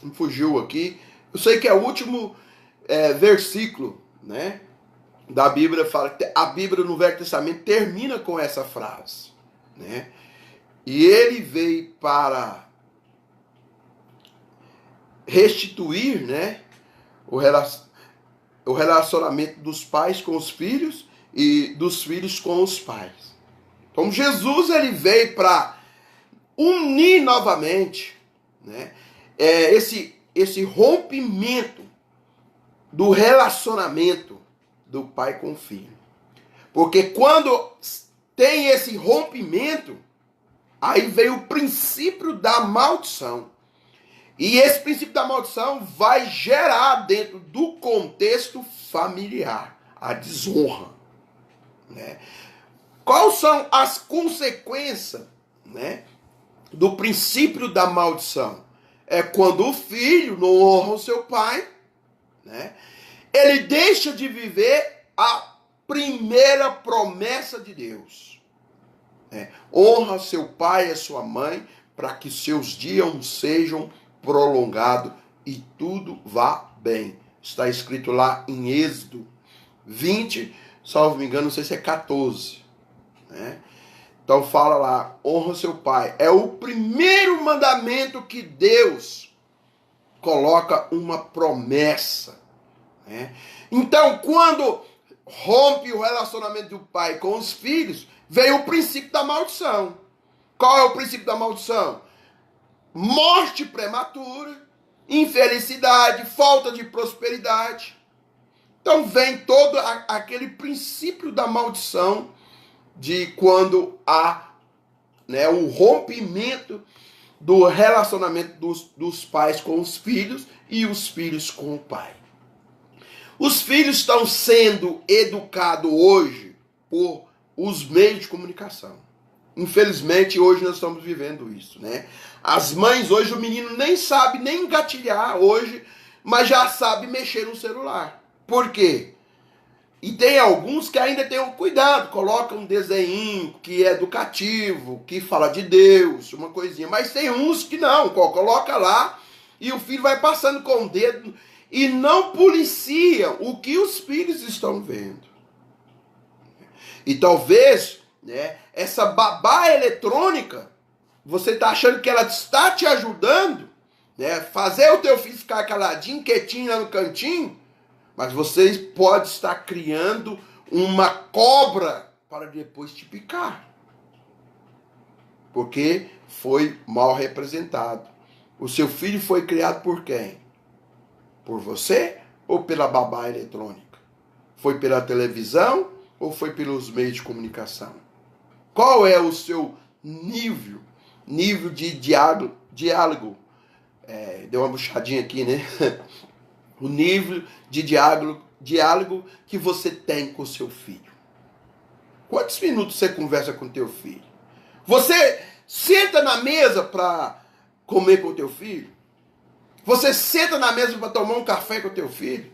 me fugiu aqui, eu sei que é o último versículo, né, da Bíblia. Fala que a Bíblia no Velho Testamento termina com essa frase, né? E ele veio para restituir, né, o relacionamento dos pais com os filhos e dos filhos com os pais. Então Jesus ele veio para unir novamente, né, esse rompimento do relacionamento do pai com o filho. Porque quando tem esse rompimento, aí veio o princípio da maldição. E esse princípio da maldição vai gerar dentro do contexto familiar a desonra, né? Quais são as consequências, né, do princípio da maldição? É quando o filho não honra o seu pai, né? Ele deixa de viver a primeira promessa de Deus, Honra seu pai e a sua mãe, para que seus dias sejam prolongados e tudo vá bem. Está escrito lá em Êxodo 20, salvo me engano, não sei se é 14. Né? Então fala lá, honra seu pai. É o primeiro mandamento que Deus coloca uma promessa. Né? Então, quando rompe o relacionamento do pai com os filhos, veio o princípio da maldição. Qual é o princípio da maldição? Morte prematura, infelicidade, falta de prosperidade. Então vem todo aquele princípio da maldição de quando há, né, o rompimento do relacionamento dos pais com os filhos e os filhos com o pai. Os filhos estão sendo educados hoje por os meios de comunicação. Infelizmente, hoje nós estamos vivendo isso, né? As mães, hoje o menino nem sabe nem engatilhar hoje, mas já sabe mexer no celular. Por quê? E tem alguns que ainda têm o cuidado, colocam um desenho que é educativo, que fala de Deus, uma coisinha. Mas tem uns que não, coloca lá e o filho vai passando com o dedo e não policia o que os filhos estão vendo. E talvez, né, essa babá eletrônica, você está achando que ela está te ajudando, né, fazer o teu filho ficar caladinho, quietinho lá no cantinho, mas você pode estar criando uma cobra para depois te picar. Porque foi mal representado. O seu filho foi criado por quem? Por você ou pela babá eletrônica? Foi pela televisão ou foi pelos meios de comunicação? Qual é o seu nível de diálogo? Deu uma buchadinha aqui, né? O nível de diálogo que você tem com o seu filho. Quantos minutos você conversa com o teu filho? Você senta na mesa para comer com o teu filho? Você senta na mesa para tomar um café com o teu filho?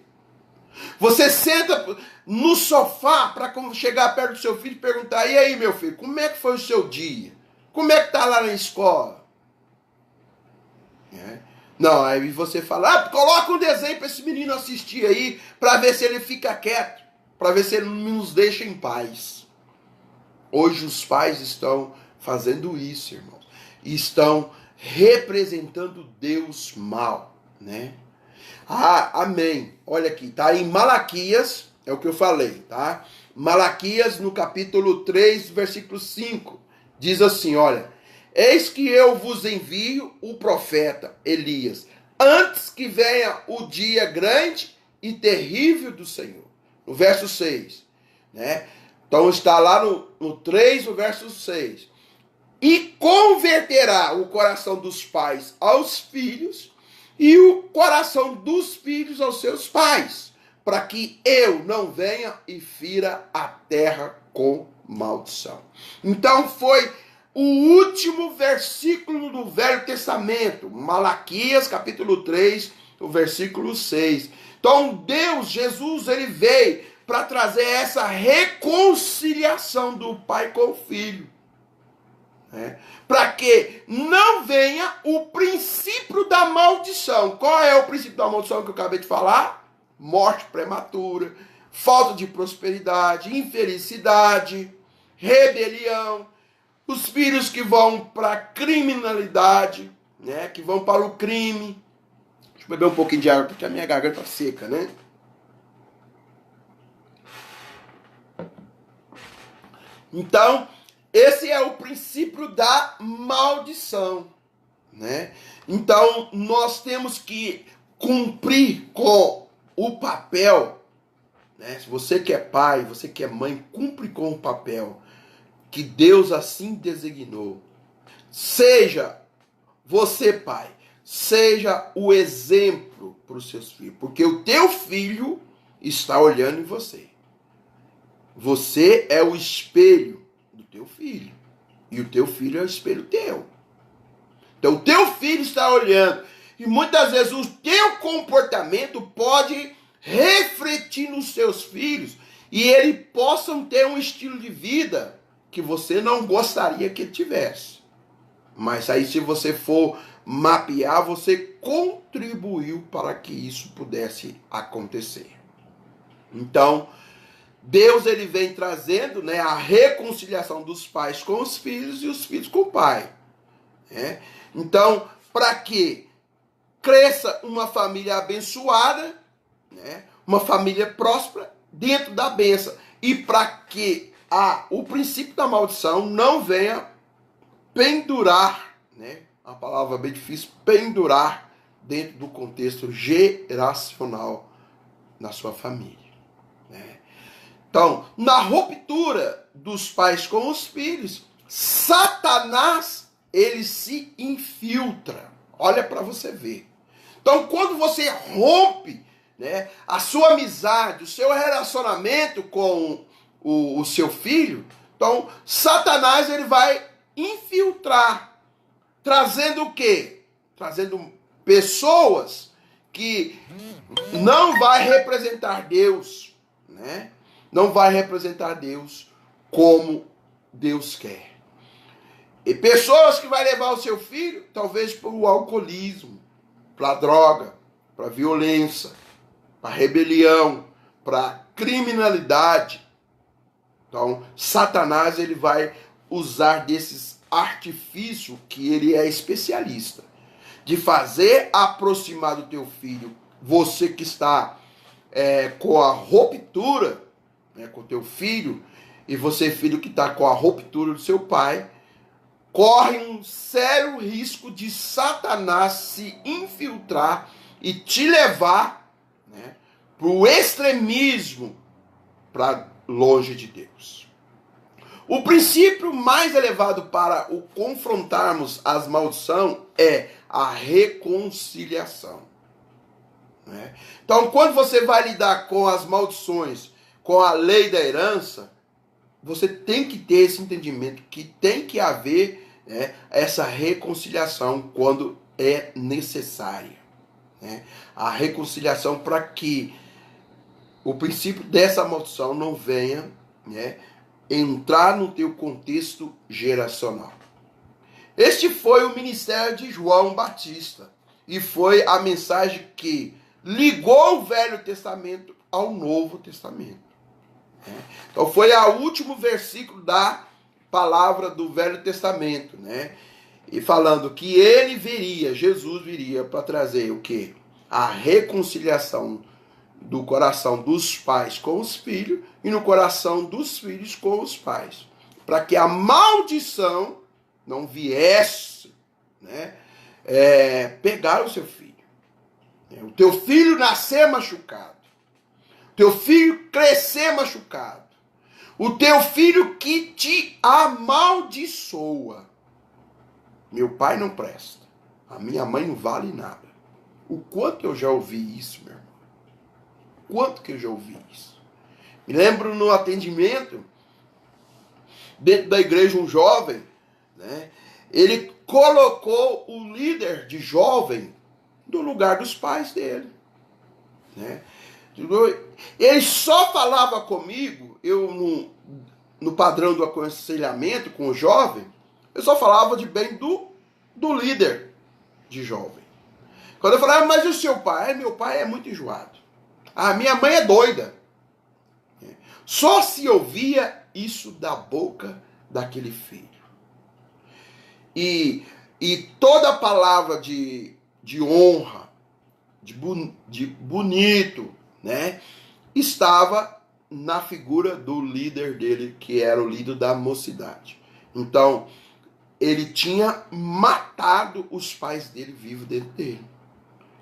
Você senta no sofá para chegar perto do seu filho e perguntar: e aí, meu filho, como é que foi o seu dia? Como é que tá lá na escola? Não, aí você fala: coloca um desenho para esse menino assistir aí, para ver se ele fica quieto, para ver se ele nos deixa em paz. Hoje os pais estão fazendo isso, irmãos. Estão representando Deus mal, né? Amém. Olha aqui, tá em Malaquias, é o que eu falei, tá? Malaquias, no capítulo 3, versículo 5, diz assim, olha: eis que eu vos envio o profeta Elias, antes que venha o dia grande e terrível do Senhor. No verso 6, né? Então está lá no 3, o verso 6. E converterá o coração dos pais aos filhos e o coração dos filhos aos seus pais, para que eu não venha e fira a terra com maldição. Então foi o último versículo do Velho Testamento, Malaquias capítulo 3, o versículo 6. Então Deus, Jesus, ele veio para trazer essa reconciliação do pai com o filho. Para que não venha o princípio da maldição. Qual é o princípio da maldição que eu acabei de falar? Morte prematura, falta de prosperidade, infelicidade, rebelião, os filhos que vão para a criminalidade, né, que vão para o crime. Deixa eu beber um pouquinho de água porque a minha garganta está seca, né? Então, esse é o princípio da maldição, né? Então, nós temos que cumprir com o papel, né? Se você que é pai, você que é mãe, cumpre com o papel que Deus assim designou. Seja você, pai, seja o exemplo para os seus filhos, porque o teu filho está olhando em você. Você é o espelho do teu filho. E o teu filho é o espelho teu. Então o teu filho está olhando. E muitas vezes o teu comportamento pode refletir nos seus filhos. E eles possam ter um estilo de vida que você não gostaria que ele tivesse. Mas aí, se você for mapear, você contribuiu para que isso pudesse acontecer. Então, Deus ele vem trazendo, né, a reconciliação dos pais com os filhos e os filhos com o pai. Né? Então, para que cresça uma família abençoada, né, uma família próspera dentro da bênção, e para que o princípio da maldição não venha pendurar, né, a palavra bem difícil, pendurar dentro do contexto geracional na sua família. Né? Então, na ruptura dos pais com os filhos, Satanás, ele se infiltra. Olha para você ver. Então, quando você rompe, né, a sua amizade, o seu relacionamento com o seu filho, então, Satanás ele vai infiltrar, trazendo o quê? Trazendo pessoas que não vai representar Deus, né? Não vai representar Deus como Deus quer. E pessoas que vai levar o seu filho, talvez para o alcoolismo, para a droga, para a violência, para a rebelião, para a criminalidade. Então, Satanás ele vai usar desses artifícios que ele é especialista, de fazer aproximar do teu filho, você que está com a ruptura, né, com o teu filho, e você filho que está com a ruptura do seu pai, corre um sério risco de Satanás se infiltrar e te levar, né, para o extremismo, para longe de Deus. O princípio mais elevado para o confrontarmos as maldições é a reconciliação. Né? Então, quando você vai lidar com as maldições, com a lei da herança, você tem que ter esse entendimento que tem que haver, né, essa reconciliação quando é necessária. Né? A reconciliação para que o princípio dessa maldição não venha, né, entrar no teu contexto geracional. Este foi o ministério de João Batista e foi a mensagem que ligou o Velho Testamento ao Novo Testamento. Então foi o último versículo da palavra do Velho Testamento, né? E falando que ele viria, Jesus viria para trazer o quê? A reconciliação do coração dos pais com os filhos e no coração dos filhos com os pais, para que a maldição não viesse, né, pegar o seu filho. O teu filho nascer machucado, o teu filho crescer machucado, o teu filho que te amaldiçoa. Meu pai não presta, a minha mãe não vale nada. O quanto eu já ouvi isso, meu irmão? Quanto que eu já ouvi isso? Me lembro no atendimento, dentro da igreja, um jovem, né? Ele colocou o líder de jovem no lugar dos pais dele. Né? Ele só falava comigo, eu no padrão do aconselhamento com o jovem, eu só falava de bem do líder de jovem. Quando eu falava, mas e o seu pai? Meu pai é muito enjoado. A minha mãe é doida. Só se ouvia isso da boca daquele filho. E toda palavra de honra, de bonito, né, estava na figura do líder dele, que era o líder da mocidade. Então, ele tinha matado os pais dele vivos dentro dele.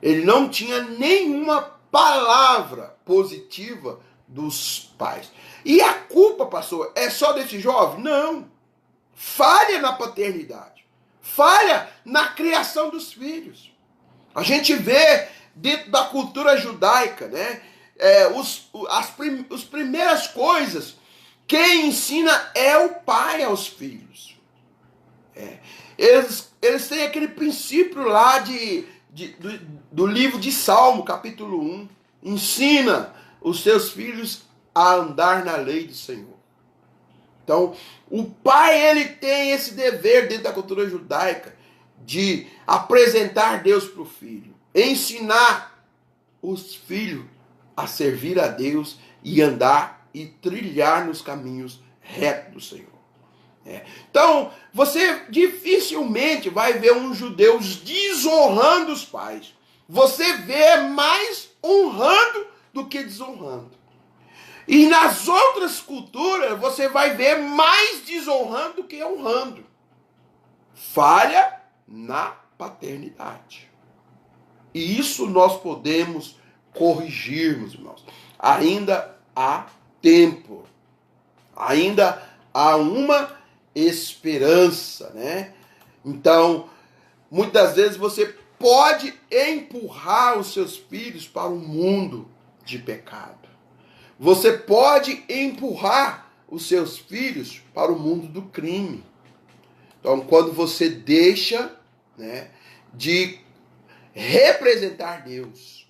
Ele não tinha nenhuma palavra positiva dos pais. E a culpa, pastor, é só desse jovem? Não. Falha na paternidade. Falha na criação dos filhos. A gente vê dentro da cultura judaica, né, as primeiras coisas, quem ensina é o pai aos filhos. Eles têm aquele princípio lá do livro de Salmo, capítulo 1. Ensina os seus filhos a andar na lei do Senhor. Então, o pai, ele tem esse dever dentro da cultura judaica de apresentar Deus para o filho, ensinar os filhos a servir a Deus e andar e trilhar nos caminhos retos do Senhor. Então, você dificilmente vai ver um judeu desonrando os pais. Você vê mais honrando do que desonrando. E nas outras culturas, você vai ver mais desonrando do que honrando. Falha na paternidade. E isso nós podemos corrigir, meus irmãos. Ainda há tempo. Ainda há uma esperança, né? Então, muitas vezes você pode empurrar os seus filhos para um mundo de pecado. Você pode empurrar os seus filhos para o mundo do crime. Então, quando você deixa, né, de representar Deus,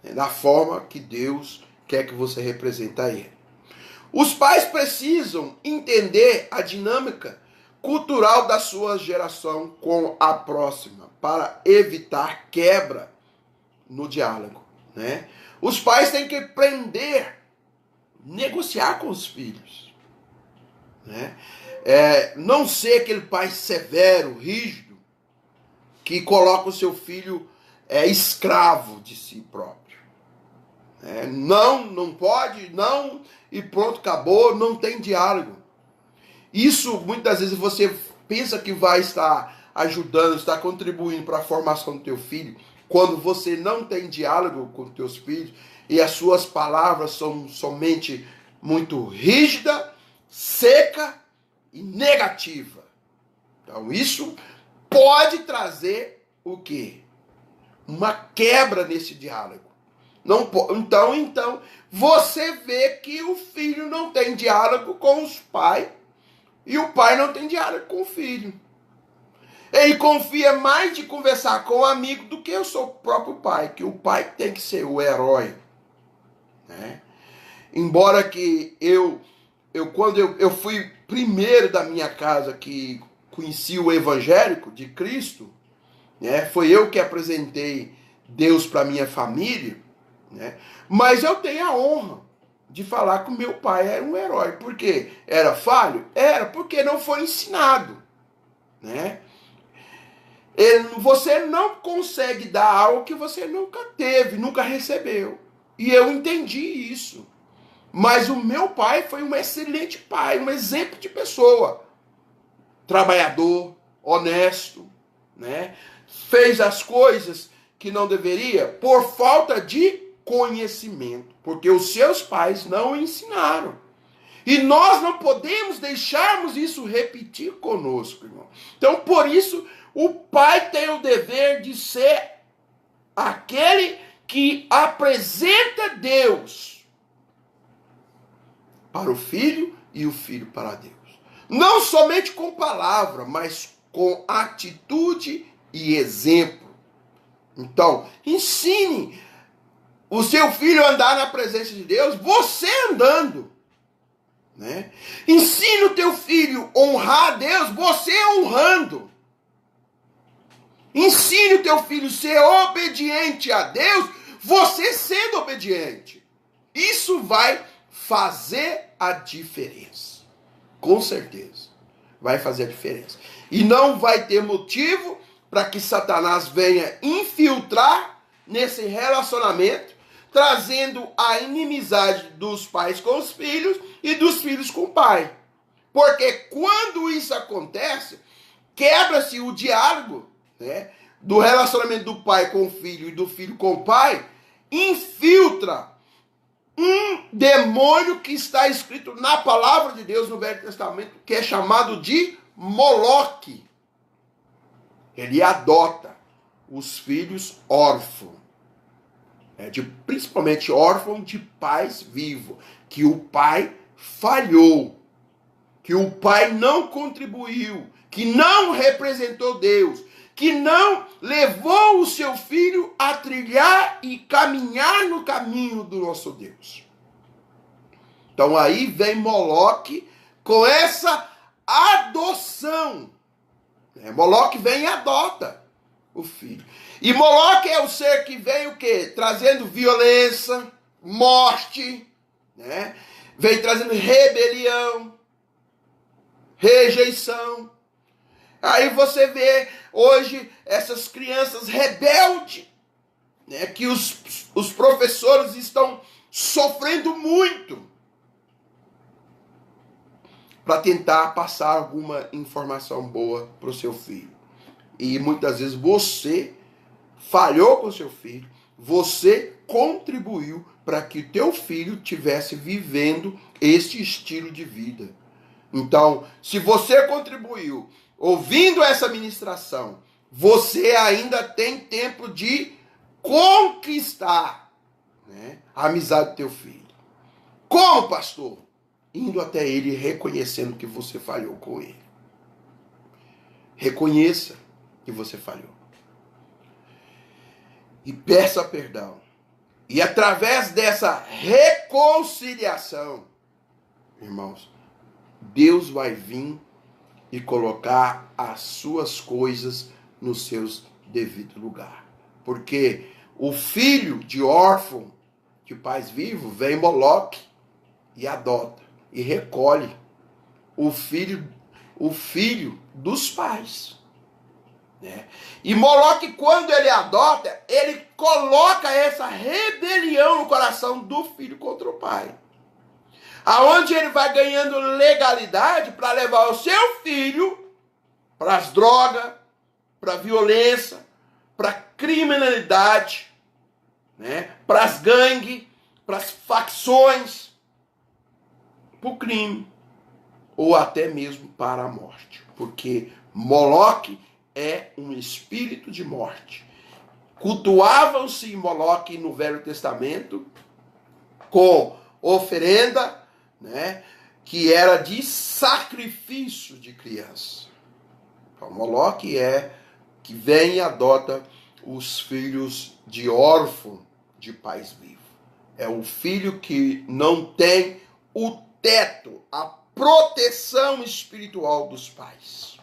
né, da forma que Deus quer que você represente Ele. Os pais precisam entender a dinâmica cultural da sua geração com a próxima, para evitar quebra no diálogo, né? Os pais têm que aprender negociar com os filhos, né? Não ser aquele pai severo, rígido, que coloca o seu filho escravo de si próprio. Não pode, não, e pronto, acabou, não tem diálogo. Isso, muitas vezes, você pensa que vai estar ajudando, está contribuindo para a formação do teu filho, quando você não tem diálogo com os teus filhos, e as suas palavras são somente muito rígida, seca e negativa. Então isso pode trazer o quê? Uma quebra nesse diálogo. Então você vê que o filho não tem diálogo com os pais e o pai não tem diálogo com o filho. Ele confia mais de conversar com o amigo do que o seu próprio pai, que o pai tem que ser o herói. Né? Embora que quando eu fui primeiro da minha casa que conheci o evangélico de Cristo, né? Foi eu que apresentei Deus para minha família, né? Mas eu tenho a honra de falar que o meu pai era um herói. Por quê? Era falho? Era porque não foi ensinado, né? Você não consegue dar algo que você nunca teve, nunca recebeu. E eu entendi isso. Mas o meu pai foi um excelente pai, um exemplo de pessoa. Trabalhador, honesto, né? Fez as coisas que não deveria por falta de conhecimento. Porque os seus pais não ensinaram. E nós não podemos deixarmos isso repetir conosco, irmão. Então, por isso, o pai tem o dever de ser aquele que apresenta Deus para o filho e o filho para Deus. Não somente com palavra, mas com atitude e exemplo. Então, ensine o seu filho a andar na presença de Deus, você andando. Né? Ensine o teu filho a honrar a Deus, você honrando. Ensine o teu filho a ser obediente a Deus, você sendo obediente. Isso vai fazer a diferença. Com certeza. Vai fazer a diferença. E não vai ter motivo para que Satanás venha infiltrar nesse relacionamento, trazendo a inimizade dos pais com os filhos e dos filhos com o pai. Porque quando isso acontece, quebra-se o diálogo, né, do relacionamento do pai com o filho e do filho com o pai, infiltra um demônio que está escrito na palavra de Deus no Velho Testamento, que é chamado de Moloque. Ele adota os filhos órfãos, principalmente órfãos de pais vivos, que o pai falhou, que o pai não contribuiu, que não representou Deus, que não levou o seu filho a trilhar e caminhar no caminho do nosso Deus. Então aí vem Moloque com essa adoção. Moloque vem e adota o filho. E Moloque é o ser que vem o quê? Trazendo violência, morte, né? Vem trazendo rebelião, rejeição. Aí você vê hoje essas crianças rebeldes, né? Que os professores estão sofrendo muito para tentar passar alguma informação boa para o seu filho. E muitas vezes você falhou com o seu filho, você contribuiu para que o teu filho tivesse vivendo este estilo de vida. Então, se você contribuiu ouvindo essa ministração, você ainda tem tempo de conquistar, né, a amizade do teu filho. Como, pastor? Indo até ele e reconhecendo que você falhou com ele. Reconheça que você falhou. E peça perdão. E através dessa reconciliação, irmãos, Deus vai vir e colocar as suas coisas nos seus devidos lugares. Porque o filho de órfão, de pais vivos, vem Moloque e adota e recolhe o filho dos pais, né? E Moloque, quando ele adota, ele coloca essa rebelião no coração do filho contra o pai, aonde ele vai ganhando legalidade para levar o seu filho para as drogas, para a violência, para a criminalidade, né? Para as gangues, para as facções, para o crime, ou até mesmo para a morte. Porque Moloque é um espírito de morte. Cultuavam-se Moloque no Velho Testamento com oferenda, né, que era de sacrifício de criança. Então, Moloque é que vem e adota os filhos de órfão de pais vivos. É o filho que não tem o teto, a proteção espiritual dos pais.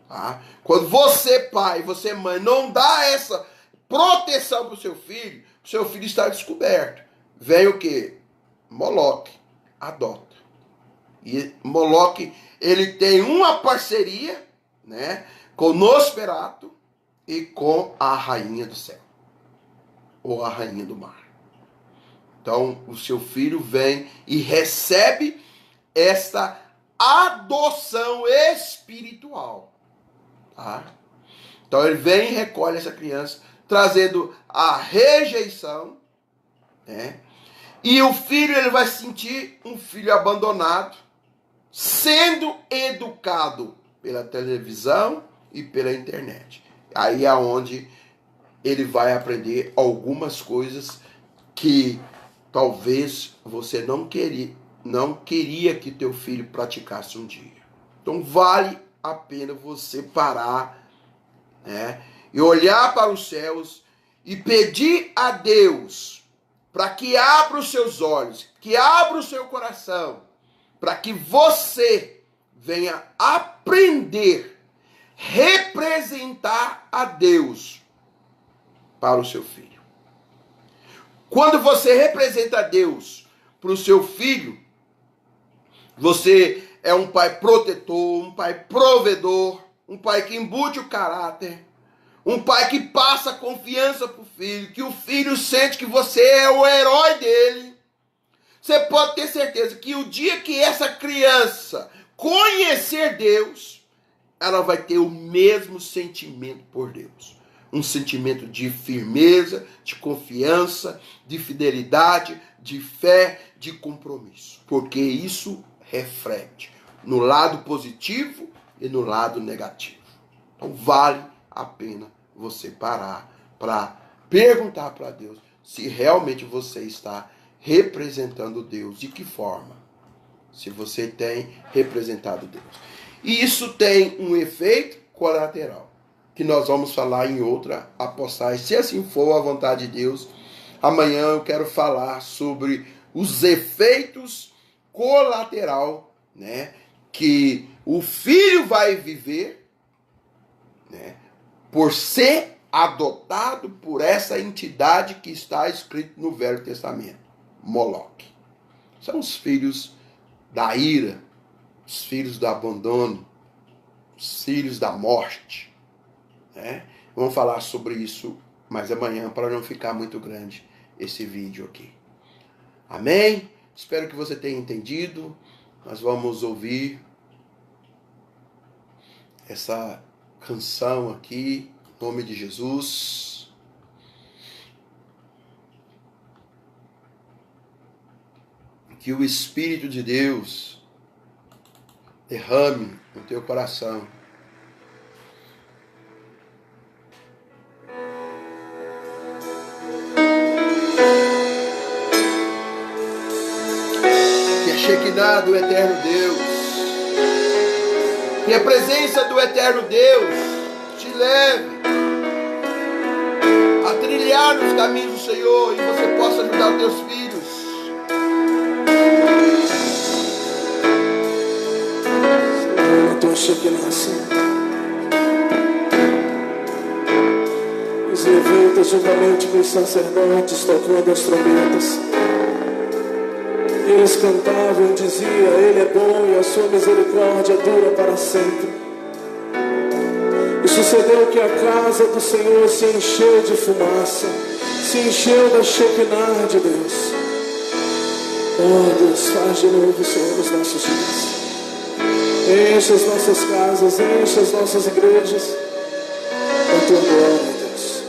Tá? Quando você, pai, você, mãe, não dá essa proteção para o seu filho está descoberto. Vem o quê? Moloque adota. E Moloque, ele tem uma parceria, né, com Nosferatu e com a rainha do céu, ou a rainha do mar. Então, o seu filho vem e recebe esta adoção espiritual. Tá? Então, ele vem e recolhe essa criança, trazendo a rejeição, né? E o filho, ele vai sentir um filho abandonado, sendo educado pela televisão e pela internet. Aí é onde ele vai aprender algumas coisas que talvez você não queria que teu filho praticasse um dia. Então vale a pena você parar, né, e olhar para os céus e pedir a Deus para que abra os seus olhos, que abra o seu coração, para que você venha aprender, representar a Deus para o seu filho. Quando você representa a Deus para o seu filho, você é um pai protetor, um pai provedor, um pai que embute o caráter, um pai que passa confiança para o filho, que o filho sente que você é o herói dele. Você pode ter certeza que o dia que essa criança conhecer Deus, ela vai ter o mesmo sentimento por Deus. Um sentimento de firmeza, de confiança, de fidelidade, de fé, de compromisso. Porque isso reflete no lado positivo e no lado negativo. Então vale a pena você parar para perguntar para Deus se realmente você está representando Deus. De que forma? Se você tem representado Deus. E isso tem um efeito colateral, que nós vamos falar em outra postagem. Se assim for a vontade de Deus, amanhã eu quero falar sobre os efeitos colaterais né, que o filho vai viver, né, por ser adotado por essa entidade que está escrito no Velho Testamento, Moloque. São os filhos da ira, os filhos do abandono, os filhos da morte, né? Vamos falar sobre isso mais amanhã para não ficar muito grande esse vídeo aqui. Amém? Espero que você tenha entendido. Nós vamos ouvir essa canção aqui, em nome de Jesus. Que o Espírito de Deus derrame no teu coração. Que a Shekinah do Eterno Deus, que a presença do Eterno Deus te leve a trilhar nos caminhos do Senhor e você possa ajudar os teus filhos. Shekinah, os levitas juntamente com os sacerdotes tocando as trombetas, eles cantavam e diziam: Ele é bom e a sua misericórdia dura para sempre. E sucedeu que a casa do Senhor se encheu de fumaça, se encheu da Shekinah de Deus. Oh Deus, faz de novo, Senhor, os nossos dias. Enche as nossas casas, enche as nossas igrejas com tua glória, Deus.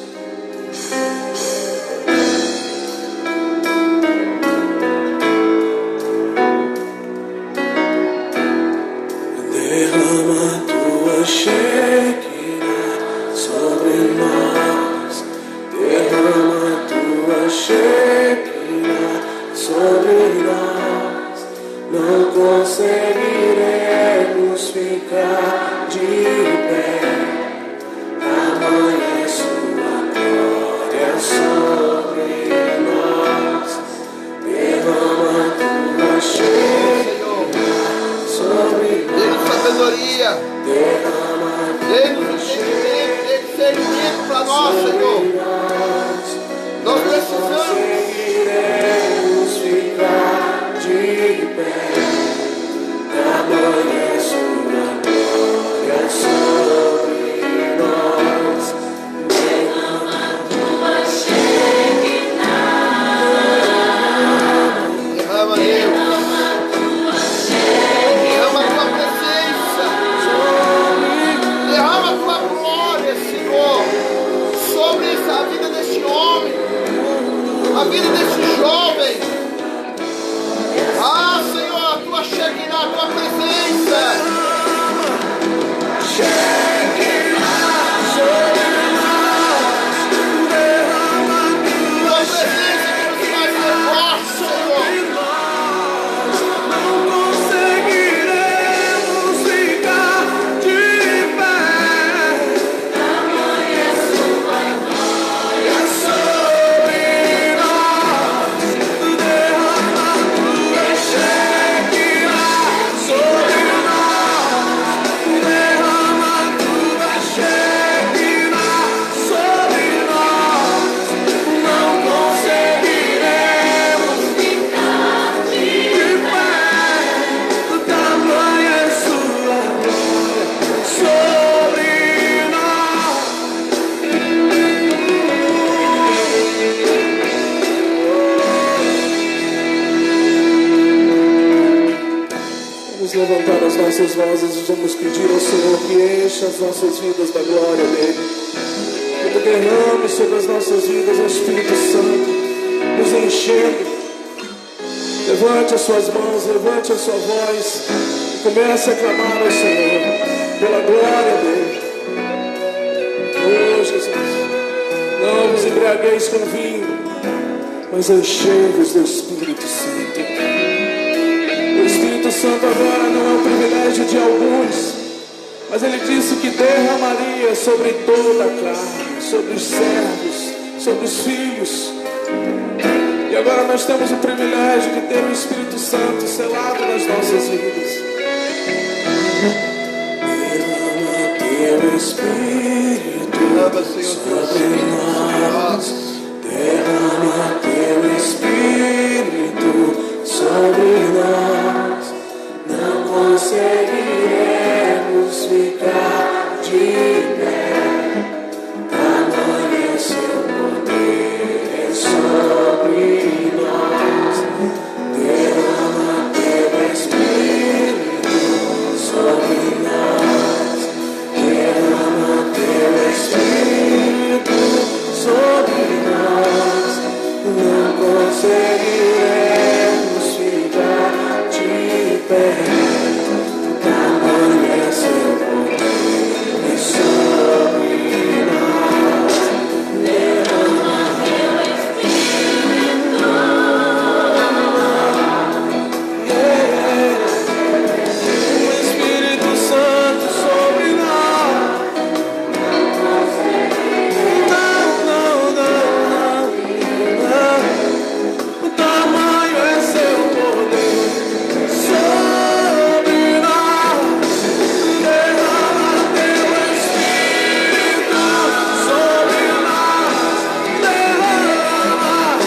Derrama tua Shekinah sobre nós. Derrama tua Shekinah sobre nós. Não conseguiremos ficar de pé. Tamanha sua glória sobre nós. Derrama tua Shekinah sobre nós. Dê-nos sabedoria, dê-nos discernimento para nós, Senhor. Nós precisamos ficar de pé. Tamanha sua glória sobre nós. Derrama tua Shekinah. derrama, Deus. Derrama a tua presença. Derrama a tua glória, Senhor, sobre a vida deste homem, a vida deste jovem. Ah, Senhor, a tua Shekinah, a tua presença. Tua presença que nos faz ser fortes, Senhor. Não conseguiremos ficar de pé. Tamanha sua glória sobre nós. Derrama tua Shekinah sobre nós. Derrama tua Shekinah sobre nós. Não conseguiremos ficar de pé. Tamanha sua glória sobre nós. Vamos levantar as nossas vozes e vamos pedir ao Senhor que encha as nossas vidas da glória dele. Que tu derrame sobre as nossas vidas o Espírito Santo, nos enchendo. Levante as suas mãos, levante a sua voz e comece a clamar ao Senhor pela glória dele. Oh Jesus, não vos embriagueis com vinho, mas enchei-vos do Espírito Santo. O Espírito Santo agora não é um privilégio de alguns, mas ele disse que derramaria sobre toda a carne, sobre os servos, sobre os filhos. E agora nós temos o privilégio de ter o Espírito Santo selado nas nossas vidas. Espírito Derrama, Senhor, teu Espírito sobre nós. derrama teu Espírito sobre nós. Não conseguiremos ficar de pé. Tamanho é seu poder sobre nós. Derrama teu Espírito sobre nós. Derrama teu Espírito sobre nós. Não conseguiremos ficar de pé. Tamanho é seu poder sobre nós. Derrama teu Espírito. O Espírito Santo sobre nós. O tamanho é seu poder sobre nós. Derrama teu Espírito sobre nós. Derrama sobre nós.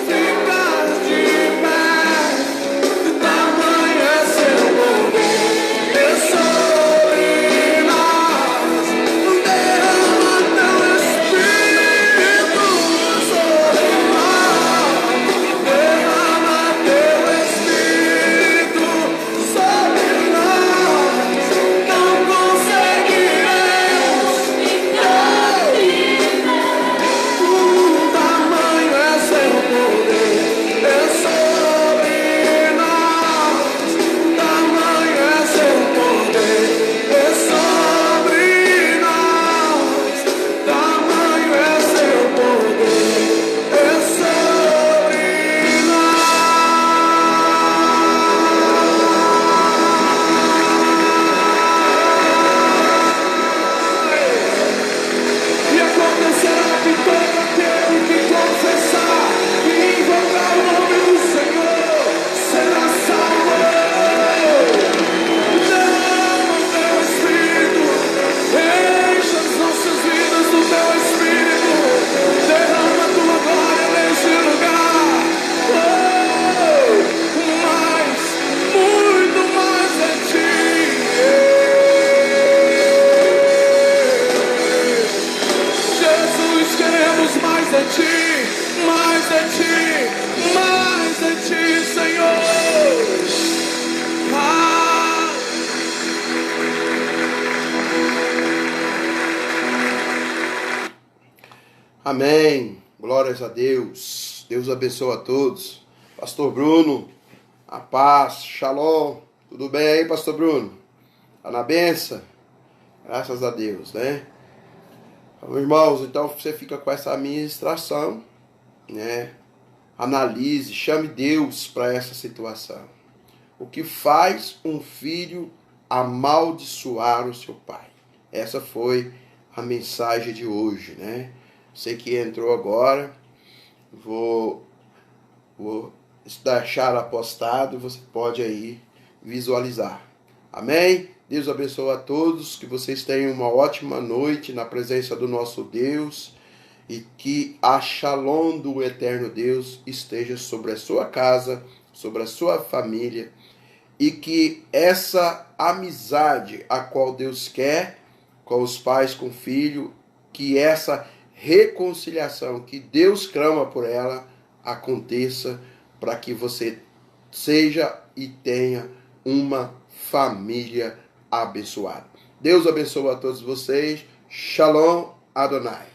Ficar de pé. Tamanho é seu poder sobre nós. Derrama teu Espírito sobre nós. Derrama teu Espírito sobre nós. Não conseguiremos ficar de pé. O tamanho é seu poder sobre nós. Tamanho é seu poder sobre nós. Tamanho é seu poder sobre nós. E acontecerá que todo aquele que confessar e invocar o nome do Senhor será salvo. Derrama teu Espírito, enche as nossas vidas do teu Espírito, derrama tua glória neste lugar. Mais, muito mais de ti. Jesus, queremos mais de ti, mais de ti, mais de ti, Senhor. Ah. Amém. Glórias a Deus. Deus abençoe a todos. Pastor Bruno, a paz, shalom. Tudo bem aí, Pastor Bruno? Tá na benção? Graças a Deus, né? Irmãos, então você fica com essa ministração, né? Analise, chame Deus para essa situação. O que faz um filho amaldiçoar o seu pai? Essa foi a mensagem de hoje, né? Você que entrou agora, vou deixar apostado, você pode aí visualizar. Amém? Deus abençoe a todos, que vocês tenham uma ótima noite na presença do nosso Deus e que a shalom do eterno Deus esteja sobre a sua casa, sobre a sua família e que essa amizade a qual Deus quer com os pais, com o filho, que essa reconciliação que Deus clama por ela aconteça para que você seja e tenha uma família abençoada. Deus abençoe a todos vocês. Shalom Adonai.